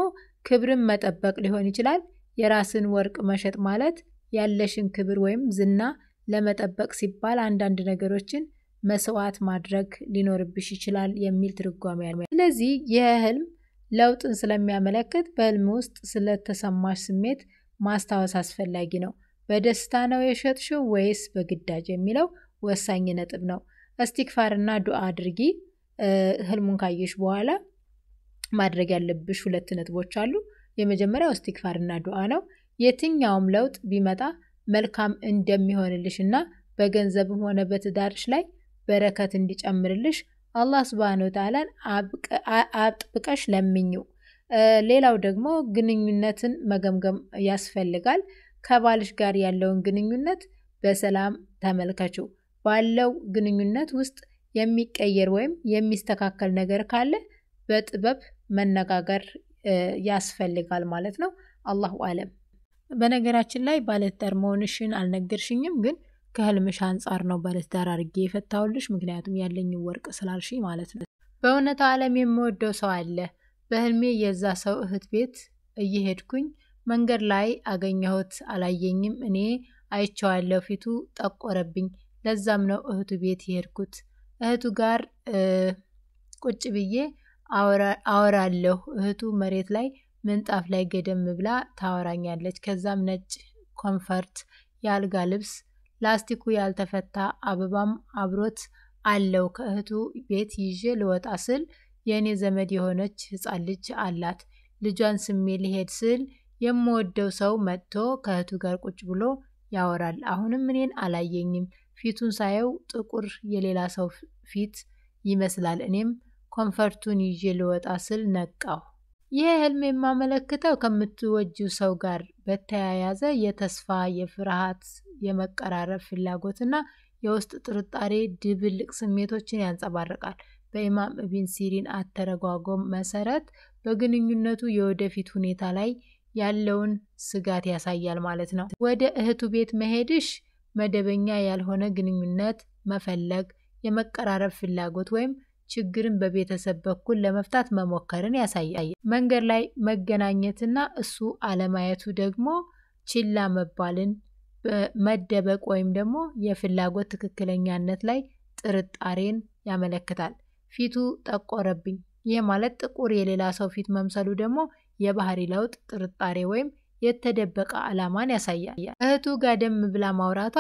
ክብርን መጠበቅ ሊሆን ይችላል። የራስን ወርቅ መሸጥ ማለት ያለሽን ክብር ወይም ዝና ለመጠበቅ ሲባል አንዳንድ ነገሮችን መስዋዕት ማድረግ ሊኖርብሽ ይችላል የሚል ትርጓሜ ያለው። ስለዚህ የህልም ለውጥን ስለሚያመለክት በህልም ውስጥ ስለተሰማሽ ስሜት ማስታወስ አስፈላጊ ነው። በደስታ ነው የሸጥሽው ወይስ በግዳጅ የሚለው ወሳኝ ነጥብ ነው። እስቲግፋርና ዱዓ አድርጊ። ህልሙን ካየሽ በኋላ ማድረግ ያለብሽ ሁለት ነጥቦች አሉ። የመጀመሪያው እስቲግፋርና ዱዓ ነው። የትኛውም ለውጥ ቢመጣ መልካም እንደሚሆንልሽና በገንዘብም ሆነ በትዳርሽ ላይ በረከት እንዲጨምርልሽ አላህ ሱብሓነሁ ወተዓላን አጥብቀሽ ለምኚው። ሌላው ደግሞ ግንኙነትን መገምገም ያስፈልጋል። ከባልሽ ጋር ያለውን ግንኙነት በሰላም ተመልከቹ። ባለው ግንኙነት ውስጥ የሚቀየር ወይም የሚስተካከል ነገር ካለ በጥበብ መነጋገር ያስፈልጋል ማለት ነው። አላሁ አለም። በነገራችን ላይ ባለትዳር መሆንሽን አልነገርሽኝም፣ ግን ከህልምሽ አንፃር ነው ባለትዳር አድርጌ የፈታሁልሽ ምክንያቱም ያለኝ ወርቅ ስላልሽ ማለት ነው። በእውነታው ዓለም የምወደው ሰው አለ። በህልሜ የዛ ሰው እህት ቤት እየሄድኩኝ መንገድ ላይ አገኘሁት። አላየኝም። እኔ አይቼዋለሁ። ፊቱ ጠቆረብኝ። ለዛም ነው እህቱ ቤት የሄድኩት። እህቱ ጋር ቁጭ ብዬ አወራለሁ። እህቱ መሬት ላይ ምንጣፍ ላይ ገደም ብላ ታወራኛለች። ከዛም ነጭ ኮንፈርት፣ የአልጋ ልብስ፣ ላስቲኩ ያልተፈታ አበባም አብሮት አለው። ከእህቱ ቤት ይዤ ልወጣ ስል የእኔ ዘመድ የሆነች ህፃን ልጅ አላት። ልጇን ስሜ ልሄድ ስል የምወደው ሰው መጥቶ ከእህቱ ጋር ቁጭ ብሎ ያወራል። አሁንም እኔን አላየኝም። ፊቱን ሳየው ጥቁር የሌላ ሰው ፊት ይመስላል። እኔም ኮንፈርቱን ይዤ ልወጣ ስል ነቃሁ። ይህ ህልም የማመለክተው ከምትወጂው ሰው ጋር በተያያዘ የተስፋ፣ የፍርሃት፣ የመቀራረብ ፍላጎትና የውስጥ ጥርጣሬ ድብልቅ ስሜቶችን ያንጸባርቃል። በኢማም ኢብን ሲሪን አተረጓጎም መሰረት በግንኙነቱ የወደፊት ሁኔታ ላይ ያለውን ስጋት ያሳያል ማለት ነው። ወደ እህቱ ቤት መሄድሽ መደበኛ ያልሆነ ግንኙነት መፈለግ፣ የመቀራረብ ፍላጎት ወይም ችግርን በቤተሰብ በኩል ለመፍታት መሞከርን ያሳያል። መንገድ ላይ መገናኘትና እሱ አለማየቱ ደግሞ ችላ መባልን፣ መደበቅ ወይም ደግሞ የፍላጎት ትክክለኛነት ላይ ጥርጣሬን ያመለክታል። ፊቱ ጠቆረብኝ። ይህ ማለት ጥቁር የሌላ ሰው ፊት መምሰሉ ደግሞ የባህሪ ለውጥ፣ ጥርጣሬ ወይም የተደበቀ ዓላማን ያሳያል። እህቱ ጋደም ብላ ማውራቷ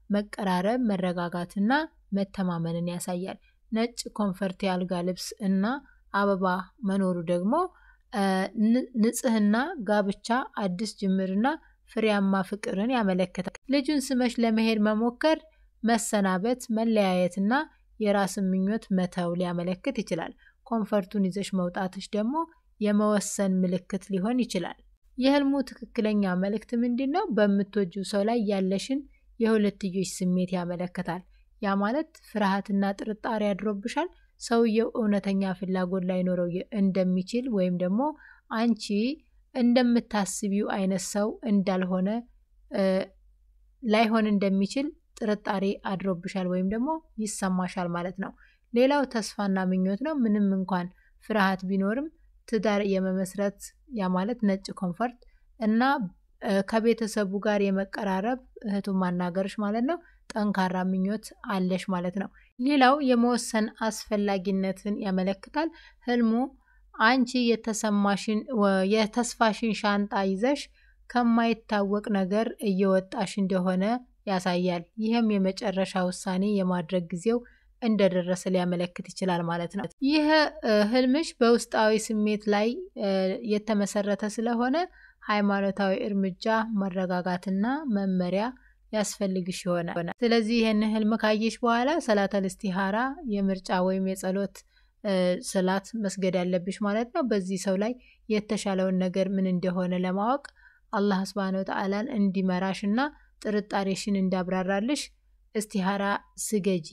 መቀራረብ፣ መረጋጋትና መተማመንን ያሳያል። ነጭ ኮንፈርት፣ የአልጋ ልብስ እና አበባ መኖሩ ደግሞ ንጽህና፣ ጋብቻ፣ አዲስ ጅምርና ፍሬያማ ፍቅርን ያመለክታል። ልጁን ስመሽ ለመሄድ መሞከር መሰናበት፣ መለያየትና የራስን ምኞት መተው ሊያመለክት ይችላል። ኮንፈርቱን ይዘሽ መውጣትሽ ደግሞ የመወሰን ምልክት ሊሆን ይችላል። የህልሙ ትክክለኛ መልእክት ምንድነው? በምትወጂው ሰው ላይ ያለሽን የሁለትዮሽ ስሜት ያመለክታል። ያ ማለት ፍርሃትና ጥርጣሬ አድሮብሻል። ሰውየው እውነተኛ ፍላጎት ላይኖረው እንደሚችል ወይም ደግሞ አንቺ እንደምታስቢው አይነት ሰው እንዳልሆነ ላይሆን እንደሚችል ጥርጣሬ አድሮብሻል ወይም ደግሞ ይሰማሻል ማለት ነው። ሌላው ተስፋና ምኞት ነው። ምንም እንኳን ፍርሃት ቢኖርም ትዳር የመመስረት ያ ማለት ነጭ ኮንፈርት እና ከቤተሰቡ ጋር የመቀራረብ እህቱን ማናገርሽ ማለት ነው ጠንካራ ምኞት አለሽ ማለት ነው። ሌላው የመወሰን አስፈላጊነትን ያመለክታል። ህልሙ አንቺ የተስፋሽን ሻንጣ ይዘሽ ከማይታወቅ ነገር እየወጣሽ እንደሆነ ያሳያል። ይህም የመጨረሻ ውሳኔ የማድረግ ጊዜው እንደደረሰ ሊያመለክት ይችላል ማለት ነው። ይህ ህልምሽ በውስጣዊ ስሜት ላይ የተመሰረተ ስለሆነ ሃይማኖታዊ እርምጃ፣ መረጋጋትና መመሪያ ያስፈልግሽ ይሆናል። ስለዚህ ይህን ህልም ካየሽ በኋላ ሰላተል ኢስቲኻራ የምርጫ ወይም የጸሎት ሰላት መስገድ ያለብሽ ማለት ነው። በዚህ ሰው ላይ የተሻለውን ነገር ምን እንደሆነ ለማወቅ አላህ ሱብሓነሁ ወተዓላን እንዲመራሽና ጥርጣሬሽን እንዲያብራራልሽ ኢስቲኻራ ስገጂ።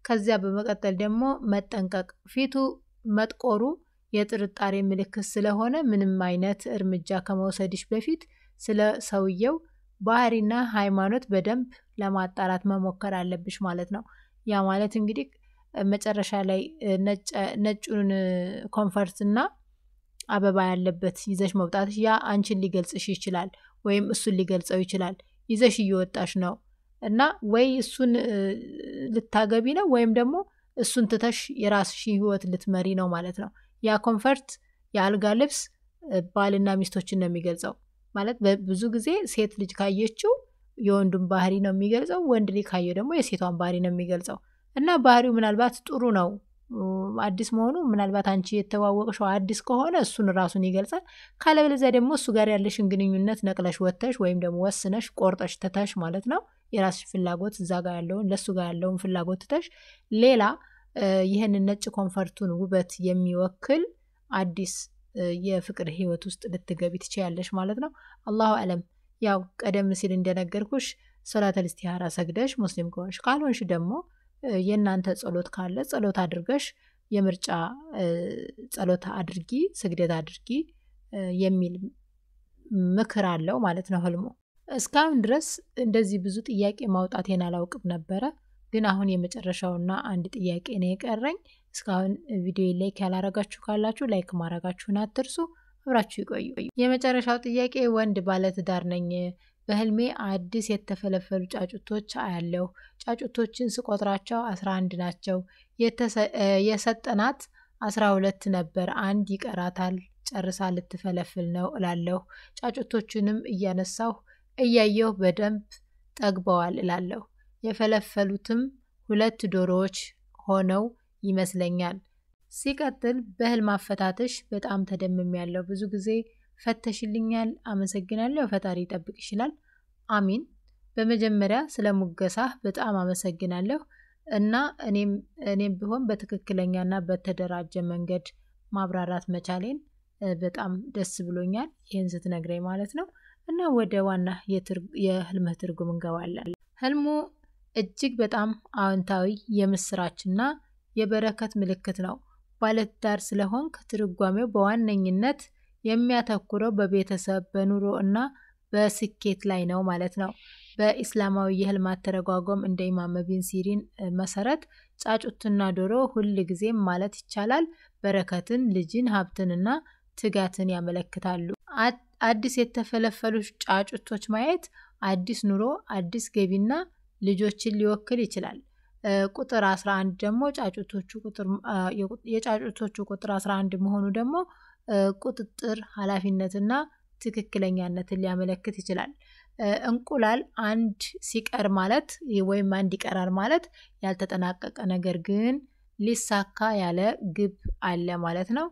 ከዚያ በመቀጠል ደግሞ መጠንቀቅ። ፊቱ መጥቆሩ የጥርጣሬ ምልክት ስለሆነ ምንም አይነት እርምጃ ከመውሰድሽ በፊት ስለ ሰውየው ባህሪና ሃይማኖት በደንብ ለማጣራት መሞከር አለብሽ ማለት ነው። ያ ማለት እንግዲህ መጨረሻ ላይ ነጩን ኮንፈርትና አበባ ያለበት ይዘሽ መውጣትሽ ያ አንቺን ሊገልጽሽ ይችላል ወይም እሱን ሊገልጸው ይችላል። ይዘሽ እየወጣሽ ነው እና ወይ እሱን ልታገቢ ነው ወይም ደግሞ እሱን ትተሽ የራስሽ ህይወት ልትመሪ ነው ማለት ነው። ያ ኮንፈርት የአልጋ ልብስ ባልና ሚስቶችን ነው የሚገልጸው። ማለት ብዙ ጊዜ ሴት ልጅ ካየችው የወንዱን ባህሪ ነው የሚገልጸው፣ ወንድ ልጅ ካየው ደግሞ የሴቷን ባህሪ ነው የሚገልጸው እና ባህሪው ምናልባት ጥሩ ነው አዲስ መሆኑ ምናልባት አንቺ የተዋወቅሽው አዲስ ከሆነ እሱን ራሱን ይገልጻል። ካለበለዚያ ደግሞ እሱ ጋር ያለሽን ግንኙነት ነቅለሽ ወጥተሽ ወይም ደግሞ ወስነሽ ቆርጠሽ ትተሽ ማለት ነው የራስሽ ፍላጎት እዛ ጋር ያለውን ለሱ ጋር ያለውን ፍላጎት ትተሽ ሌላ ይህንን ነጭ ኮንፈርቱን ውበት የሚወክል አዲስ የፍቅር ህይወት ውስጥ ልትገቢ ትችያለሽ ማለት ነው። አላሁ አለም። ያው ቀደም ሲል እንደነገርኩሽ ሶላተል ኢስቲኻራ ሰግደሽ ሙስሊም ከሆንሽ፣ ካልሆንሽ ደግሞ የእናንተ ጸሎት ካለ ጸሎት አድርገሽ የምርጫ ጸሎት አድርጊ፣ ስግደት አድርጊ የሚል ምክር አለው ማለት ነው ህልሙ። እስካሁን ድረስ እንደዚህ ብዙ ጥያቄ ማውጣቴን አላውቅም ነበረ። ግን አሁን የመጨረሻውና አንድ ጥያቄ ነው የቀረኝ። እስካሁን ቪዲዮ ላይክ ያላረጋችሁ ካላችሁ ላይክ ማድረጋችሁን አትርሱ። አብራችሁ ይቆዩ። የመጨረሻው ጥያቄ ወንድ ባለትዳር ነኝ። በህልሜ አዲስ የተፈለፈሉ ጫጩቶች አያለሁ። ጫጩቶችን ስቆጥራቸው 11 ናቸው። የሰጠናት 12 ነበር። አንድ ይቀራታል። ጨርሳ ልትፈለፍል ነው እላለሁ። ጫጩቶቹንም እያነሳሁ እያየሁ በደንብ ጠግበዋል እላለሁ። የፈለፈሉትም 2 ዶሮዎች ሆነው ይመስለኛል። ሲቀጥል በህልም አፈታተሽ በጣም ተደምሜያለሁ። ብዙ ጊዜ ፈተሽልኛል። አመሰግናለሁ። ፈጣሪ ይጠብቅ ይችላል። አሚን። በመጀመሪያ ስለ ሙገሳህ በጣም አመሰግናለሁ እና እኔም ቢሆን በትክክለኛና በተደራጀ መንገድ ማብራራት መቻሌን በጣም ደስ ብሎኛል። ይህን ስትነግረኝ ማለት ነው። እና ወደ ዋና የህልምህ ትርጉም እንገባለን። ህልሙ እጅግ በጣም አዎንታዊ የምስራችና የበረከት ምልክት ነው። ባለትዳር ስለሆንክ ትርጓሜው በዋነኝነት የሚያተኩረው በቤተሰብ፣ በኑሮ እና በስኬት ላይ ነው ማለት ነው። በኢስላማዊ የህልም አተረጓጎም እንደ ኢማም ኢብን ሲሪን መሰረት ጫጩትና ዶሮ ሁል ጊዜም ማለት ይቻላል በረከትን፣ ልጅን፣ ሀብትንና ትጋትን ያመለክታሉ። አዲስ የተፈለፈሉ ጫጩቶች ማየት አዲስ ኑሮ፣ አዲስ ገቢና ልጆችን ሊወክል ይችላል። ቁጥር 11 ደግሞ የጫጩቶቹ ቁጥር 11 መሆኑ ደግሞ ቁጥጥር፣ ኃላፊነትና ትክክለኛነትን ሊያመለክት ይችላል። እንቁላል አንድ ሲቀር ማለት ወይም አንድ ይቀራል ማለት ያልተጠናቀቀ ነገር ግን ሊሳካ ያለ ግብ አለ ማለት ነው።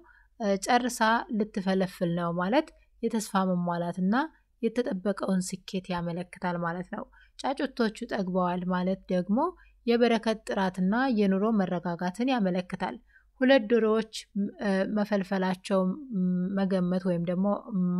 ጨርሳ ልትፈለፍል ነው ማለት የተስፋ መሟላትና የተጠበቀውን ስኬት ያመለክታል ማለት ነው። ጫጩቶቹ ጠግበዋል ማለት ደግሞ የበረከት ጥራትና የኑሮ መረጋጋትን ያመለክታል። 2 ዶሮዎች መፈልፈላቸው መገመት ወይም ደግሞ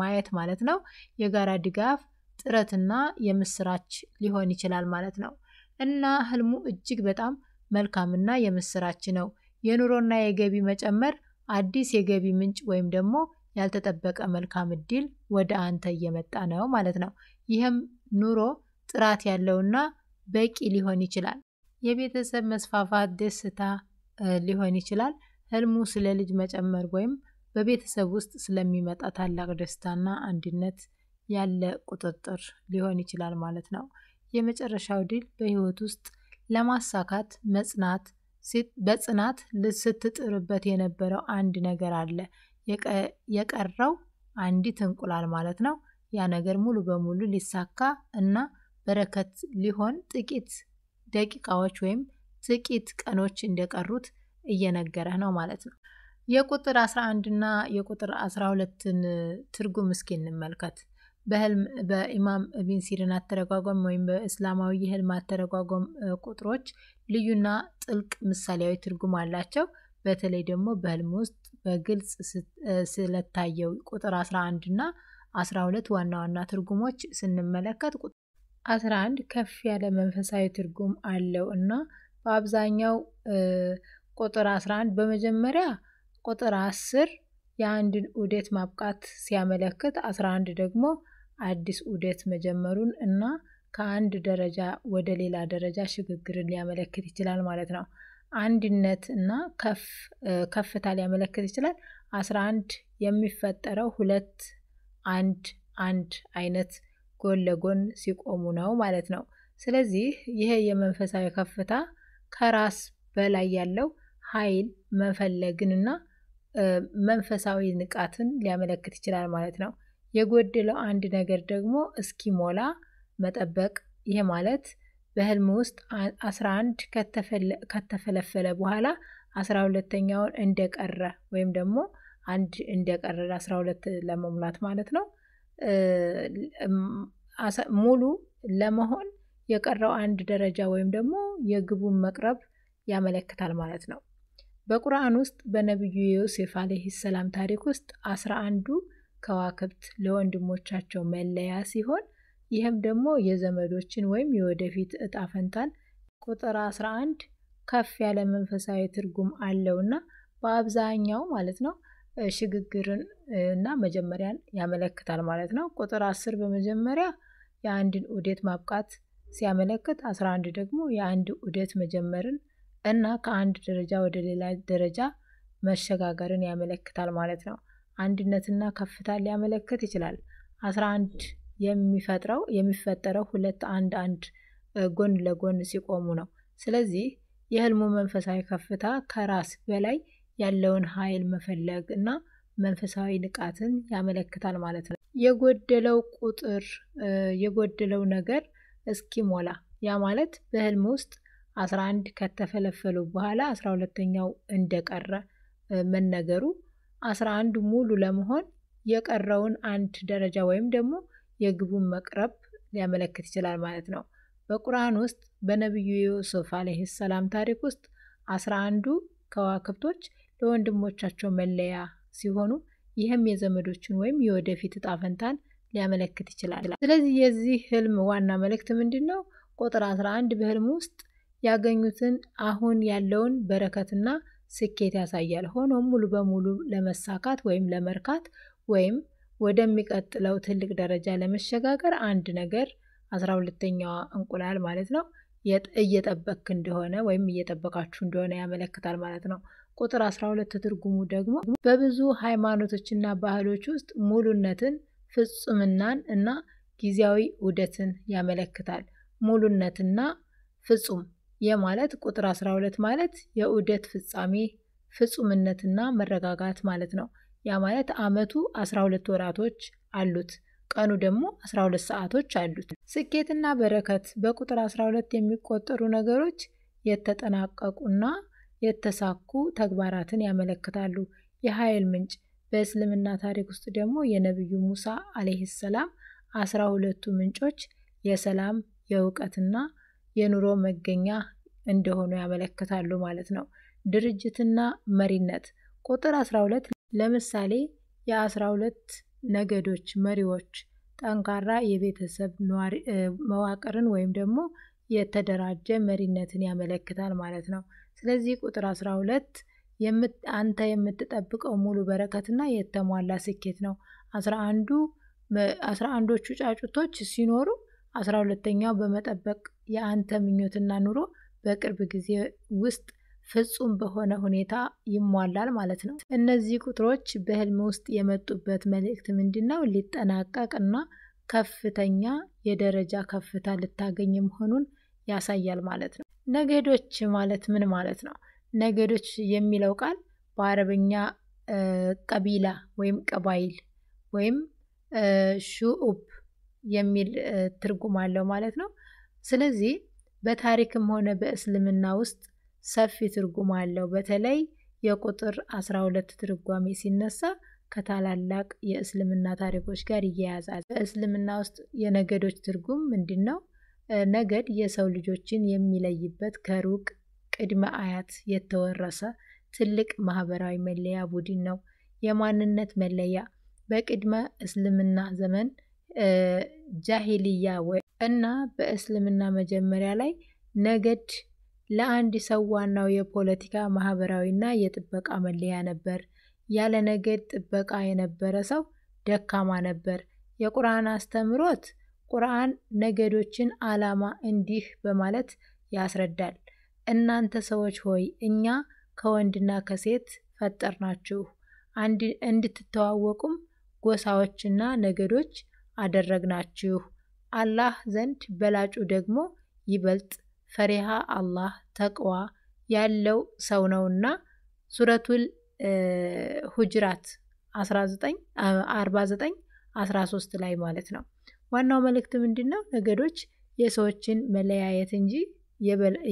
ማየት ማለት ነው የጋራ ድጋፍ፣ ጥረትና የምስራች ሊሆን ይችላል ማለት ነው። እና ህልሙ እጅግ በጣም መልካምና የምስራች ነው። የኑሮና የገቢ መጨመር፣ አዲስ የገቢ ምንጭ ወይም ደግሞ ያልተጠበቀ መልካም እድል ወደ አንተ እየመጣ ነው ማለት ነው። ይህም ኑሮ ጥራት ያለውና በቂ ሊሆን ይችላል። የቤተሰብ መስፋፋት፣ ደስታ ሊሆን ይችላል። ህልሙ ስለ ልጅ መጨመር ወይም በቤተሰብ ውስጥ ስለሚመጣ ታላቅ ደስታና አንድነት ያለ ቁጥጥር ሊሆን ይችላል ማለት ነው። የመጨረሻው ድል በህይወት ውስጥ ለማሳካት በጽናት ስትጥርበት የነበረው አንድ ነገር አለ። የቀረው አንዲት እንቁላል ማለት ነው። ያ ነገር ሙሉ በሙሉ ሊሳካ እና በረከት ሊሆን ጥቂት ደቂቃዎች ወይም ጥቂት ቀኖች እንደቀሩት እየነገረህ ነው ማለት ነው። የቁጥር 11 እና የቁጥር 12ን ትርጉም እስኪ እንመልከት። በኢማም ኢብን ሲሪን አተረጓጎም ወይም በእስላማዊ የህልም አተረጓጎም ቁጥሮች ልዩና ጥልቅ ምሳሌያዊ ትርጉም አላቸው። በተለይ ደግሞ በህልም ውስጥ በግልጽ ስለታየው ቁጥር 11 እና 12 ዋና ዋና ትርጉሞች ስንመለከት 11 ከፍ ያለ መንፈሳዊ ትርጉም አለው እና በአብዛኛው ቁጥር 11 በመጀመሪያ ቁጥር 10 የአንድን ዑደት ማብቃት ሲያመለክት 11 ደግሞ አዲስ ዑደት መጀመሩን እና ከአንድ ደረጃ ወደ ሌላ ደረጃ ሽግግርን ሊያመለክት ይችላል ማለት ነው። አንድነት እና ከፍታ ሊያመለክት ይችላል። 11 የሚፈጠረው 2 1 አይነት ጎን ለጎን ሲቆሙ ነው ማለት ነው። ስለዚህ ይሄ የመንፈሳዊ ከፍታ ከራስ በላይ ያለው ኃይል መፈለግንና መንፈሳዊ ንቃትን ሊያመለክት ይችላል ማለት ነው። የጎደለው አንድ ነገር ደግሞ እስኪሞላ መጠበቅ። ይሄ ማለት በህልም ውስጥ 11 ከተፈለፈለ በኋላ 12ኛውን እንደቀረ ወይም ደግሞ አንድ እንደቀረ 12 ለመሙላት ማለት ነው ሙሉ ለመሆን የቀረው አንድ ደረጃ ወይም ደግሞ የግቡን መቅረብ ያመለክታል ማለት ነው። በቁርአን ውስጥ በነብዩ ዮሴፍ አለይሂ ሰላም ታሪክ ውስጥ 11ዱ ከዋክብት ለወንድሞቻቸው መለያ ሲሆን ይህም ደግሞ የዘመዶችን ወይም የወደፊት እጣ ፈንታን ቁጥር 11 ከፍ ያለ መንፈሳዊ ትርጉም አለውና በአብዛኛው ማለት ነው ሽግግርን እና መጀመሪያን ያመለክታል ማለት ነው። ቁጥር 10 በመጀመሪያ የአንድን ዑደት ማብቃት ሲያመለክት 11 ደግሞ የአንድ ዑደት መጀመርን እና ከአንድ ደረጃ ወደ ሌላ ደረጃ መሸጋገርን ያመለክታል ማለት ነው። አንድነትና ከፍታን ሊያመለክት ይችላል። 11 የሚፈጠረው ሁለት አንድ ጎን ለጎን ሲቆሙ ነው። ስለዚህ የህልሙ መንፈሳዊ ከፍታ ከራስ በላይ ያለውን ኃይል መፈለግ እና መንፈሳዊ ንቃትን ያመለክታል ማለት ነው። የጎደለው ነገር እስኪሞላ ያ ማለት በህልም ውስጥ 11 ከተፈለፈሉ በኋላ 12ኛው እንደቀረ መነገሩ 11 ሙሉ ለመሆን የቀረውን አንድ ደረጃ ወይም ደግሞ የግቡን መቅረብ ሊያመለክት ይችላል ማለት ነው። በቁርአን ውስጥ በነብዩ ዩሱፍ አለይሂ ሰላም ታሪክ ውስጥ 11ዱ ከዋክብቶች ለወንድሞቻቸው መለያ ሲሆኑ ይህም የዘመዶችን ወይም የወደፊት እጣ ፈንታን ሊያመለክት ይችላል። ስለዚህ የዚህ ህልም ዋና መልእክት ምንድነው? ቁጥር 11 በህልም ውስጥ ያገኙትን አሁን ያለውን በረከትና ስኬት ያሳያል። ሆኖም ሙሉ በሙሉ ለመሳካት ወይም ለመርካት ወይም ወደሚቀጥለው ትልቅ ደረጃ ለመሸጋገር አንድ ነገር 12ኛዋ እንቁላል ማለት ነው እየጠበክ እንደሆነ ወይም እየጠበቃችሁ እንደሆነ ያመለክታል ማለት ነው። ቁጥር 12 ትርጉሙ ደግሞ በብዙ ሃይማኖቶችና ባህሎች ውስጥ ሙሉነትን፣ ፍጹምናን እና ጊዜያዊ ዑደትን ያመለክታል። ሙሉነትና ፍጹም የማለት ቁጥር 12 ማለት የዑደት ፍጻሜ፣ ፍጹምነትና መረጋጋት ማለት ነው። ያ ማለት አመቱ 12 ወራቶች አሉት፣ ቀኑ ደግሞ 12 ሰዓቶች አሉት። ስኬትና በረከት በቁጥር 12 የሚቆጠሩ ነገሮች የተጠናቀቁና የተሳኩ ተግባራትን ያመለክታሉ። የኃይል ምንጭ በእስልምና ታሪክ ውስጥ ደግሞ የነብዩ ሙሳ አለይሂ ሰላም 12ቱ ምንጮች የሰላም፣ የእውቀትና የኑሮ መገኛ እንደሆኑ ያመለክታሉ ማለት ነው። ድርጅትና መሪነት ቁጥር 12 ለምሳሌ የ12 ነገዶች መሪዎች ጠንካራ የቤተሰብ መዋቅርን ወይም ደግሞ የተደራጀ መሪነትን ያመለክታል ማለት ነው። ስለዚህ ቁጥር 12 አንተ የምትጠብቀው ሙሉ በረከትና የተሟላ ስኬት ነው። 11ዶቹ ጫጩቶች ሲኖሩ 12ኛው በመጠበቅ የአንተ ምኞትና ኑሮ በቅርብ ጊዜ ውስጥ ፍጹም በሆነ ሁኔታ ይሟላል ማለት ነው። እነዚህ ቁጥሮች በህልም ውስጥ የመጡበት መልእክት ምንድነው? ሊጠናቀቅና ከፍተኛ የደረጃ ከፍታ ልታገኝ መሆኑን ያሳያል ማለት ነው። ነገዶች ማለት ምን ማለት ነው? ነገዶች የሚለው ቃል በአረብኛ ቀቢላ ወይም ቀባይል ወይም ሹኡብ የሚል ትርጉም አለው ማለት ነው። ስለዚህ በታሪክም ሆነ በእስልምና ውስጥ ሰፊ ትርጉም አለው። በተለይ የቁጥር 12 ትርጓሜ ሲነሳ ከታላላቅ የእስልምና ታሪኮች ጋር ይያያዛል። በእስልምና ውስጥ የነገዶች ትርጉም ምንድነው? ነገድ የሰው ልጆችን የሚለይበት ከሩቅ ቅድመ አያት የተወረሰ ትልቅ ማህበራዊ መለያ ቡድን ነው። የማንነት መለያ በቅድመ እስልምና ዘመን ጃሂልያ እና በእስልምና መጀመሪያ ላይ ነገድ ለአንድ ሰው ዋናው የፖለቲካ ማህበራዊና የጥበቃ መለያ ነበር። ያለ ነገድ ጥበቃ የነበረ ሰው ደካማ ነበር። የቁርአን አስተምሮት ቁርአን ነገዶችን ዓላማ እንዲህ በማለት ያስረዳል። እናንተ ሰዎች ሆይ እኛ ከወንድና ከሴት ፈጠርናችሁ፣ እንድትተዋወቁም ጎሳዎችና ነገዶች አደረግናችሁ። አላህ ዘንድ በላጩ ደግሞ ይበልጥ ፈሪሃ አላህ ተቅዋ ያለው ሰው ነውና። ሱረቱል ሁጅራት 49:13 ላይ ማለት ነው። ዋናው መልእክት ምንድነው? ነገዶች የሰዎችን መለያየት እንጂ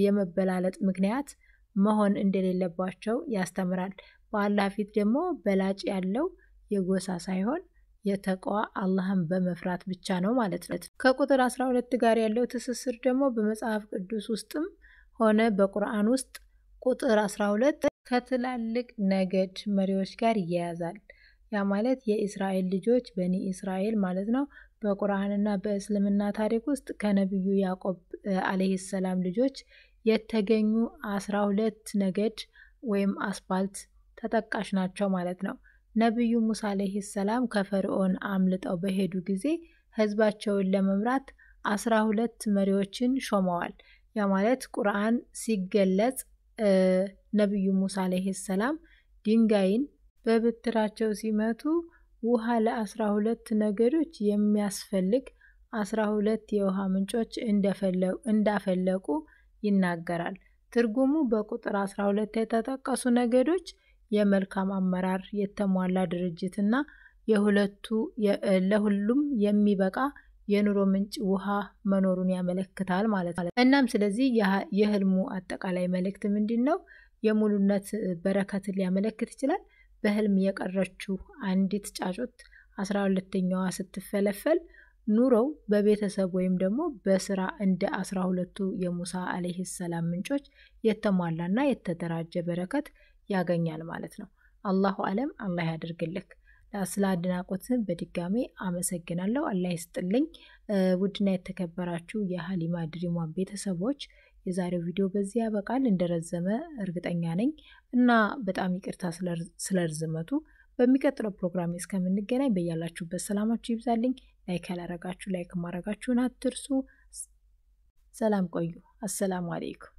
የመበላለጥ ምክንያት መሆን እንደሌለባቸው ያስተምራል። በአላህ ፊት ደግሞ በላጭ ያለው የጎሳ ሳይሆን የተቅዋ አላህን በመፍራት ብቻ ነው ማለት ነው። ከቁጥር 12 ጋር ያለው ትስስር ደግሞ በመጽሐፍ ቅዱስ ውስጥም ሆነ በቁርአን ውስጥ ቁጥር 12 ከትላልቅ ነገድ መሪዎች ጋር ይያያዛል። ያ ማለት የእስራኤል ልጆች በኒ እስራኤል ማለት ነው። በቁርአንና በእስልምና ታሪክ ውስጥ ከነብዩ ያዕቆብ አለይሂ ሰላም ልጆች የተገኙ 12 ነገድ ወይም አስፓልት ተጠቃሽ ናቸው ማለት ነው። ነብዩ ሙሳ አለይሂ ሰላም ከፈርዖን አምልጠው በሄዱ ጊዜ ህዝባቸውን ለመምራት 12 መሪዎችን ሾመዋል። ያ ማለት ቁርአን ሲገለጽ ነብዩ ሙሳ አለይሂ ሰላም ድንጋይን በብትራቸው ሲመቱ ውሃ ለ12 ነገዶች የሚያስፈልግ 12 የውሃ ምንጮች እንዳፈለቁ ይናገራል። ትርጉሙ በቁጥር 12 የተጠቀሱ ነገዶች የመልካም አመራር የተሟላ ድርጅትና ለሁሉም የሚበቃ የኑሮ ምንጭ ውሃ መኖሩን ያመለክታል ማለት ነው። እናም ስለዚህ የህልሙ አጠቃላይ መልእክት ምንድነው? የሙሉነት በረከትን ሊያመለክት ይችላል። በህልም የቀረችው አንዲት ጫጩት 12ኛዋ ስትፈለፈል ኑሮው በቤተሰብ ወይም ደግሞ በስራ እንደ 12ቱ የሙሳ አለይሂ ሰላም ምንጮች የተሟላና የተደራጀ በረከት ያገኛል ማለት ነው። አላሁ አለም። አላህ ያድርግልክ። ስለ አድናቆትህ በድጋሚ አመሰግናለሁ። አላህ ይስጥልኝ። ውድና የተከበራችሁ የሀሊማ ድሪሟን ቤተሰቦች የዛሬው ቪዲዮ በዚህ ያበቃል። እንደረዘመ እርግጠኛ ነኝ እና በጣም ይቅርታ ስለርዝመቱ። በሚቀጥለው ፕሮግራም እስከምንገናኝ በያላችሁበት ሰላማችሁ ይብዛልኝ። ላይክ ያላረጋችሁ ላይክ ማድረጋችሁን አትርሱ። ሰላም ቆዩ። አሰላሙ አለይኩም።